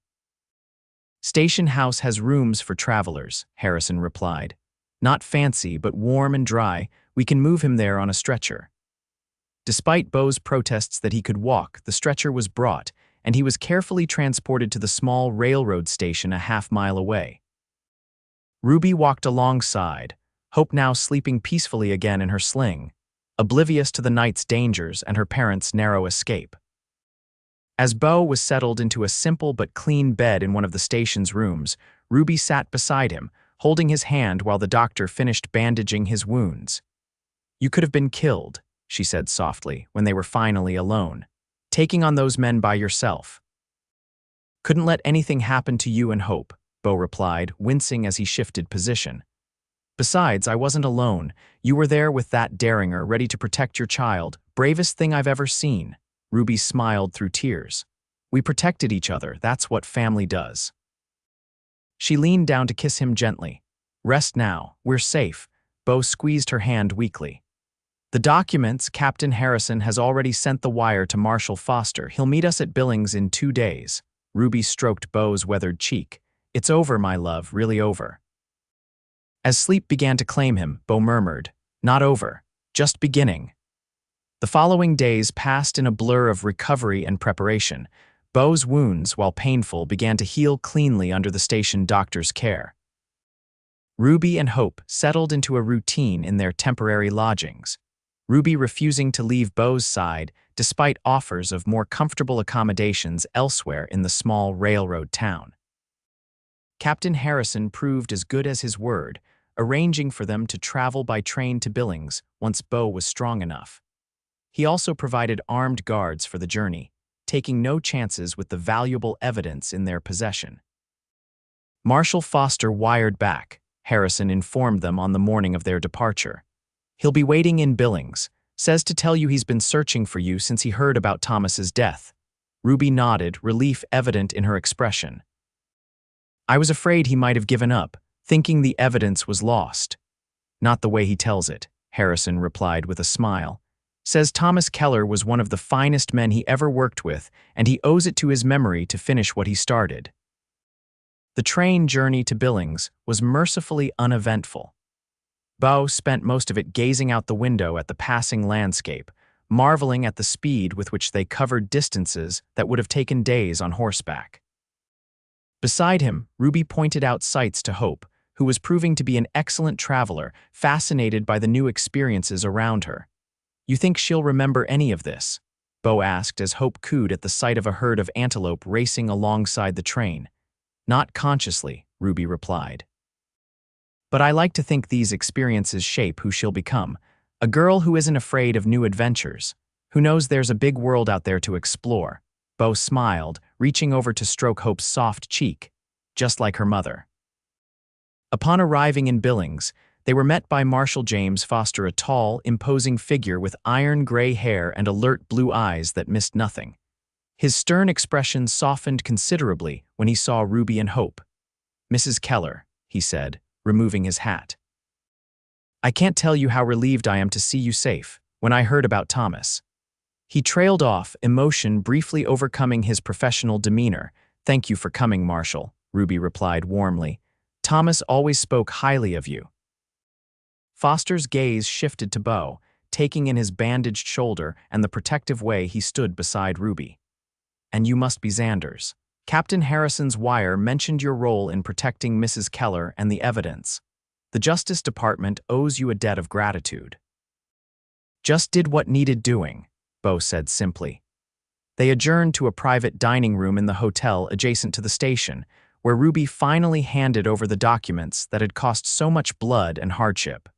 "Station house has rooms for travelers," Harrison replied. "Not fancy, but warm and dry. We can move him there on a stretcher." Despite Beau's protests that he could walk, the stretcher was brought, and he was carefully transported to the small railroad station a half-mile away. Ruby walked alongside, Hope now sleeping peacefully again in her sling, oblivious to the night's dangers and her parents' narrow escape. As Beau was settled into a simple but clean bed in one of the station's rooms, Ruby sat beside him, holding his hand while the doctor finished bandaging his wounds. "You could have been killed," she said softly, when they were finally alone, "taking on those men by yourself." "Couldn't let anything happen to you and Hope," Beau replied, wincing as he shifted position. "Besides, I wasn't alone. You were there with that Derringer, ready to protect your child. Bravest thing I've ever seen." Ruby smiled through tears. "We protected each other. That's what family does." She leaned down to kiss him gently. "Rest now. We're safe." Beau squeezed her hand weakly. "The documents, Captain Harrison has already sent the wire to Marshal Foster. He'll meet us at Billings in 2 days. Ruby stroked Beau's weathered cheek. "It's over, my love, really over." As sleep began to claim him, Beau murmured, "Not over, just beginning." The following days passed in a blur of recovery and preparation. Beau's wounds, while painful, began to heal cleanly under the station doctor's care. Ruby and Hope settled into a routine in their temporary lodgings, Ruby refusing to leave Beau's side despite offers of more comfortable accommodations elsewhere in the small railroad town. Captain Harrison proved as good as his word, arranging for them to travel by train to Billings once Beau was strong enough. He also provided armed guards for the journey, taking no chances with the valuable evidence in their possession. Marshal Foster wired back, Harrison informed them on the morning of their departure. "He'll be waiting in Billings. Says to tell you he's been searching for you since he heard about Thomas's death." Ruby nodded, relief evident in her expression. "I was afraid he might have given up, thinking the evidence was lost." "Not the way he tells it," Harrison replied with a smile. "Says Thomas Keller was one of the finest men he ever worked with, and he owes it to his memory to finish what he started." The train journey to Billings was mercifully uneventful. Beau spent most of it gazing out the window at the passing landscape, marveling at the speed with which they covered distances that would have taken days on horseback. Beside him, Ruby pointed out sights to Hope, who was proving to be an excellent traveler, fascinated by the new experiences around her. "You think she'll remember any of this?" Beau asked as Hope cooed at the sight of a herd of antelope racing alongside the train. "Not consciously," Ruby replied. "But I like to think these experiences shape who she'll become, a girl who isn't afraid of new adventures, who knows there's a big world out there to explore." Beau smiled, reaching over to stroke Hope's soft cheek, just like her mother. Upon arriving in Billings, they were met by Marshal James Foster, a tall, imposing figure with iron gray hair and alert blue eyes that missed nothing. His stern expression softened considerably when he saw Ruby and Hope. "Mrs. Keller," he said, removing his hat. "I can't tell you how relieved I am to see you safe. When I heard about Thomas." He trailed off, emotion briefly overcoming his professional demeanor. "Thank you for coming, Marshal," Ruby replied warmly. "Thomas always spoke highly of you." Foster's gaze shifted to Beau, taking in his bandaged shoulder and the protective way he stood beside Ruby. "And you must be Xanders. Captain Harrison's wire mentioned your role in protecting Mrs. Keller and the evidence. The Justice Department owes you a debt of gratitude." "Just did what needed doing," Beau said simply. They adjourned to a private dining room in the hotel adjacent to the station, where Ruby finally handed over the documents that had cost so much blood and hardship.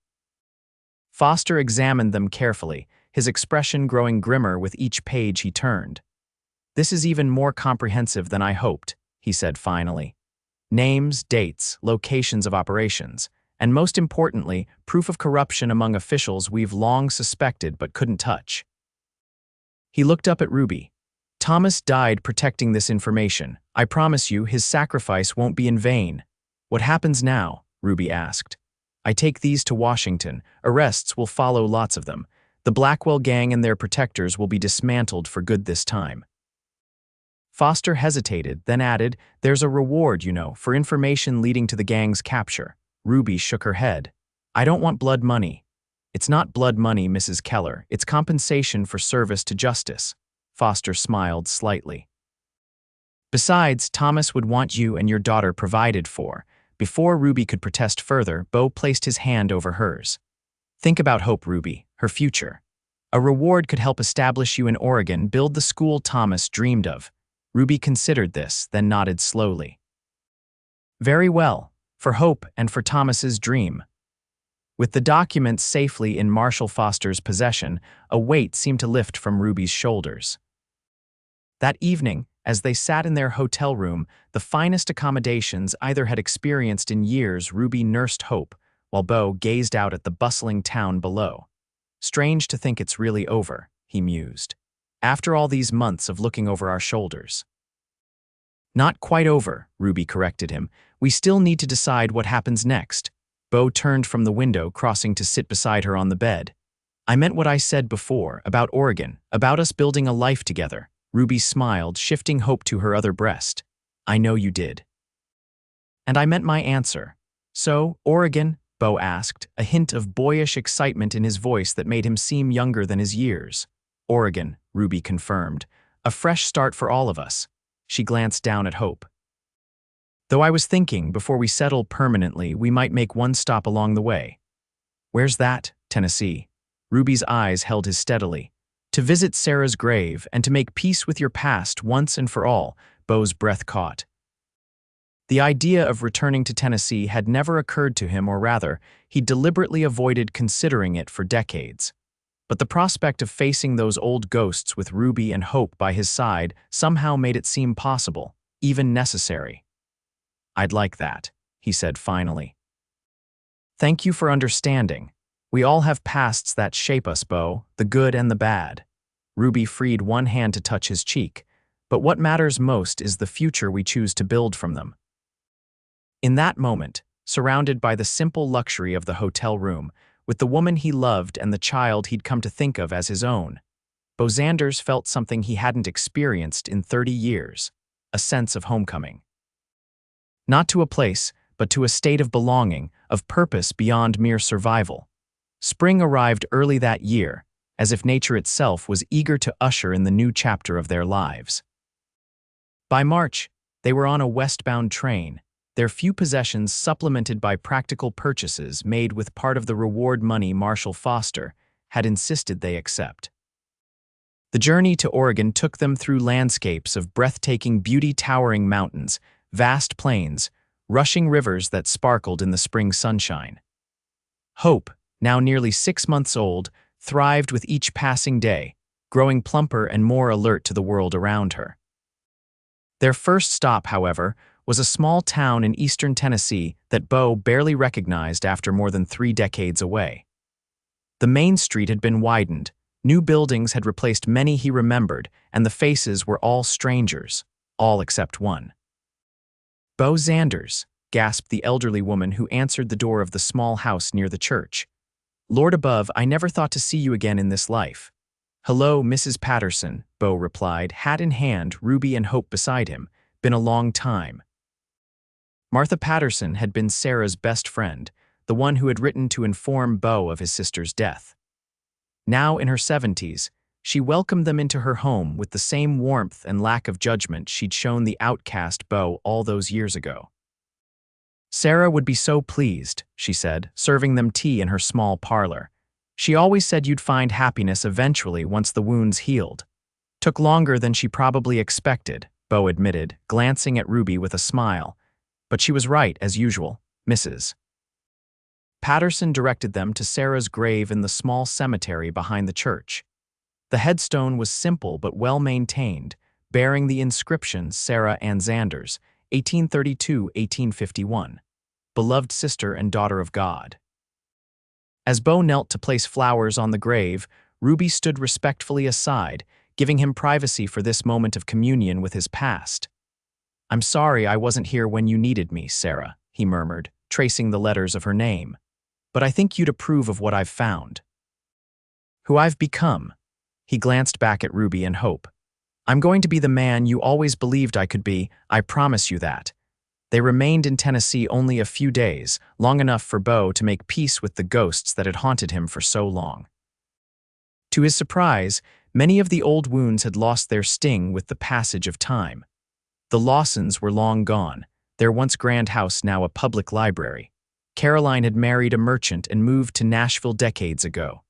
Foster examined them carefully, his expression growing grimmer with each page he turned. "This is even more comprehensive than I hoped," he said finally. "Names, dates, locations of operations, and most importantly, proof of corruption among officials we've long suspected but couldn't touch." He looked up at Ruby. "Thomas died protecting this information. I promise you his sacrifice won't be in vain." "What happens now?" Ruby asked. "I take these to Washington. Arrests will follow, lots of them. The Blackwell gang and their protectors will be dismantled for good this time." Foster hesitated, then added, "There's a reward, for information leading to the gang's capture." Ruby shook her head. "I don't want blood money." "It's not blood money, Mrs. Keller. It's compensation for service to justice." Foster smiled slightly. "Besides, Thomas would want you and your daughter provided for." Before Ruby could protest further, Beau placed his hand over hers. "Think about Hope, Ruby, her future. A reward could help establish you in Oregon, build the school Thomas dreamed of." Ruby considered this, then nodded slowly. "Very well, for Hope and for Thomas's dream." With the documents safely in Marshal Foster's possession, a weight seemed to lift from Ruby's shoulders. That evening, as they sat in their hotel room, the finest accommodations either had experienced in years, Ruby nursed Hope, while Beau gazed out at the bustling town below. "Strange to think it's really over," he mused. "After all these months of looking over our shoulders." "Not quite over," Ruby corrected him. "We still need to decide what happens next." Beau turned from the window, crossing to sit beside her on the bed. "I meant what I said before, about Oregon, about us building a life together." Ruby smiled, shifting Hope to her other breast. "I know you did." "And I meant my answer." "So, Oregon?" Beau asked, a hint of boyish excitement in his voice that made him seem younger than his years. "Oregon," Ruby confirmed. "A fresh start for all of us." She glanced down at Hope. "Though I was thinking, before we settle permanently, we might make one stop along the way." "Where's that?" "Tennessee." Ruby's eyes held his steadily. "To visit Sarah's grave and to make peace with your past once and for all," Beau's breath caught. The idea of returning to Tennessee had never occurred to him, or rather, he deliberately avoided considering it for decades. But the prospect of facing those old ghosts with Ruby and Hope by his side somehow made it seem possible, even necessary. "I'd like that," he said finally. "Thank you for understanding. We all have pasts that shape us, Beau, the good and the bad." Ruby freed one hand to touch his cheek. "But what matters most is the future we choose to build from them." In that moment, surrounded by the simple luxury of the hotel room, with the woman he loved and the child he'd come to think of as his own, Beau Xanders felt something he hadn't experienced in 30 years, a sense of homecoming. Not to a place, but to a state of belonging, of purpose beyond mere survival. Spring arrived early that year, as if nature itself was eager to usher in the new chapter of their lives. By March, they were on a westbound train, their few possessions supplemented by practical purchases made with part of the reward money Marshall Foster had insisted they accept. The journey to Oregon took them through landscapes of breathtaking beauty, towering mountains, vast plains, rushing rivers that sparkled in the spring sunshine. Hope, now nearly 6 months old, thrived with each passing day, growing plumper and more alert to the world around her. Their first stop, however, was a small town in eastern Tennessee that Beau barely recognized after more than 3 decades away. The main street had been widened, new buildings had replaced many he remembered, and the faces were all strangers, all except one. "Beau Xanders," gasped the elderly woman who answered the door of the small house near the church. "Lord above, I never thought to see you again in this life." "Hello, Mrs. Patterson," Beau replied, hat in hand, Ruby and Hope beside him. "Been a long time." Martha Patterson had been Sarah's best friend, the one who had written to inform Beau of his sister's death. Now in her 70s, she welcomed them into her home with the same warmth and lack of judgment she'd shown the outcast Beau all those years ago. "Sarah would be so pleased," she said, serving them tea in her small parlor. "She always said you'd find happiness eventually once the wounds healed." "Took longer than she probably expected," Beau admitted, glancing at Ruby with a smile. "But she was right, as usual, Mrs. Patterson directed them to Sarah's grave in the small cemetery behind the church. The headstone was simple but well-maintained, bearing the inscription Sarah Ann Xanders, 1832–1851, beloved sister and daughter of God. As Beau knelt to place flowers on the grave, Ruby stood respectfully aside, giving him privacy for this moment of communion with his past. "I'm sorry I wasn't here when you needed me, Sarah," he murmured, tracing the letters of her name. "But I think you'd approve of what I've found. Who I've become." He glanced back at Ruby and Hope. "I'm going to be the man you always believed I could be, I promise you that." They remained in Tennessee only a few days, long enough for Beau to make peace with the ghosts that had haunted him for so long. To his surprise, many of the old wounds had lost their sting with the passage of time. The Lawsons were long gone, their once grand house now a public library. Caroline had married a merchant and moved to Nashville decades ago.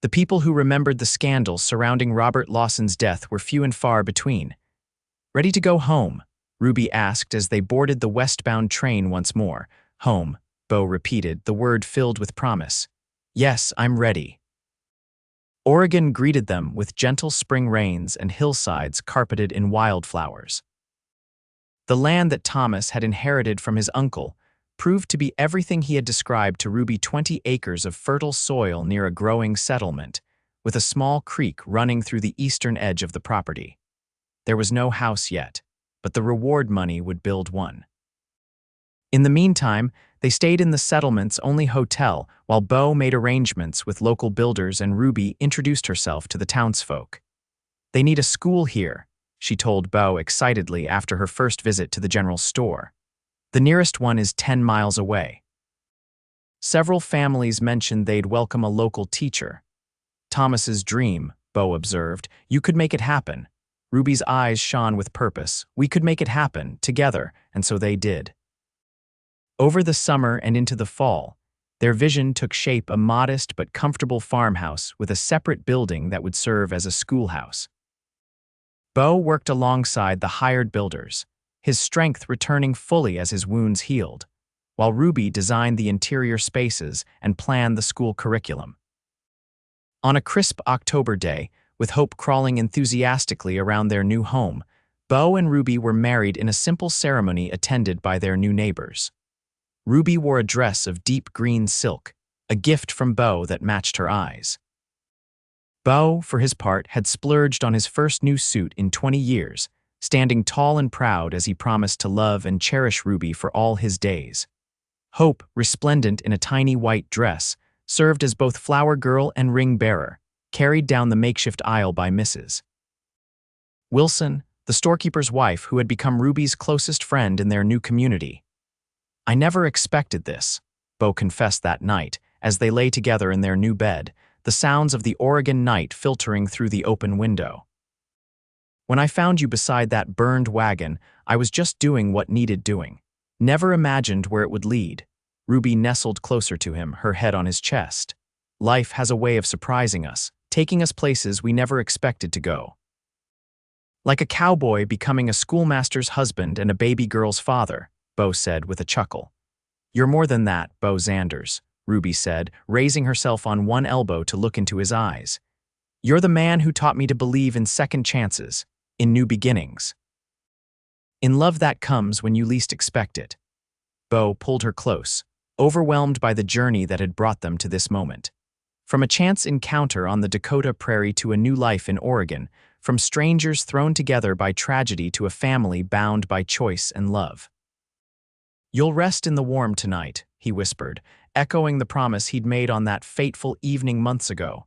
The people who remembered the scandals surrounding Robert Lawson's death were few and far between. "Ready to go home?" Ruby asked as they boarded the westbound train once more. "Home," Beau repeated, the word filled with promise. "Yes, I'm ready." Oregon greeted them with gentle spring rains and hillsides carpeted in wildflowers. The land that Thomas had inherited from his uncle proved to be everything he had described to Ruby: 20 acres of fertile soil near a growing settlement, with a small creek running through the eastern edge of the property. There was no house yet, but the reward money would build one. In the meantime, they stayed in the settlement's only hotel while Beau made arrangements with local builders and Ruby introduced herself to the townsfolk. "They need a school here," she told Beau excitedly after her first visit to the general store. "The nearest one is 10 miles away." Several families mentioned they'd welcome a local teacher. "Thomas's dream," Beau observed. "You could make it happen." Ruby's eyes shone with purpose. "We could make it happen, together," and so they did. Over the summer and into the fall, their vision took shape: a modest but comfortable farmhouse with a separate building that would serve as a schoolhouse. Beau worked alongside the hired builders, his strength returning fully as his wounds healed, while Ruby designed the interior spaces and planned the school curriculum. On a crisp October day, with Hope crawling enthusiastically around their new home, Beau and Ruby were married in a simple ceremony attended by their new neighbors. Ruby wore a dress of deep green silk, a gift from Beau that matched her eyes. Beau, for his part, had splurged on his first new suit in 20 years, standing tall and proud as he promised to love and cherish Ruby for all his days. Hope, resplendent in a tiny white dress, served as both flower girl and ring bearer, carried down the makeshift aisle by Mrs. Wilson, the storekeeper's wife who had become Ruby's closest friend in their new community. "I never expected this," Beau confessed that night, as they lay together in their new bed, the sounds of the Oregon night filtering through the open window. When I found you beside that burned wagon, I was just doing what needed doing. Never imagined where it would lead. Ruby nestled closer to him, her head on his chest. Life has a way of surprising us, taking us places we never expected to go. Like a cowboy becoming a schoolmaster's husband and a baby girl's father, Beau said with a chuckle. You're more than that, Beau Xanders, Ruby said, raising herself on one elbow to look into his eyes. You're the man who taught me to believe in second chances, in new beginnings. In love that comes when you least expect it. Beau pulled her close, overwhelmed by the journey that had brought them to this moment. From a chance encounter on the Dakota prairie to a new life in Oregon, from strangers thrown together by tragedy to a family bound by choice and love. You'll rest in the warm tonight, he whispered, echoing the promise he'd made on that fateful evening months ago.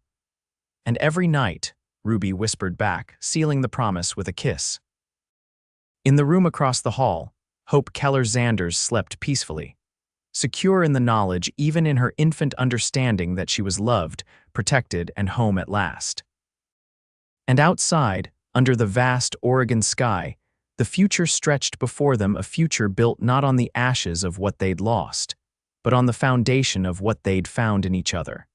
And every night, Ruby whispered back, sealing the promise with a kiss. In the room across the hall, Hope Keller Xanders slept peacefully, secure in the knowledge, even in her infant understanding, that she was loved, protected, and home at last. And outside, under the vast Oregon sky, the future stretched before them, a future built not on the ashes of what they'd lost, but on the foundation of what they'd found in each other.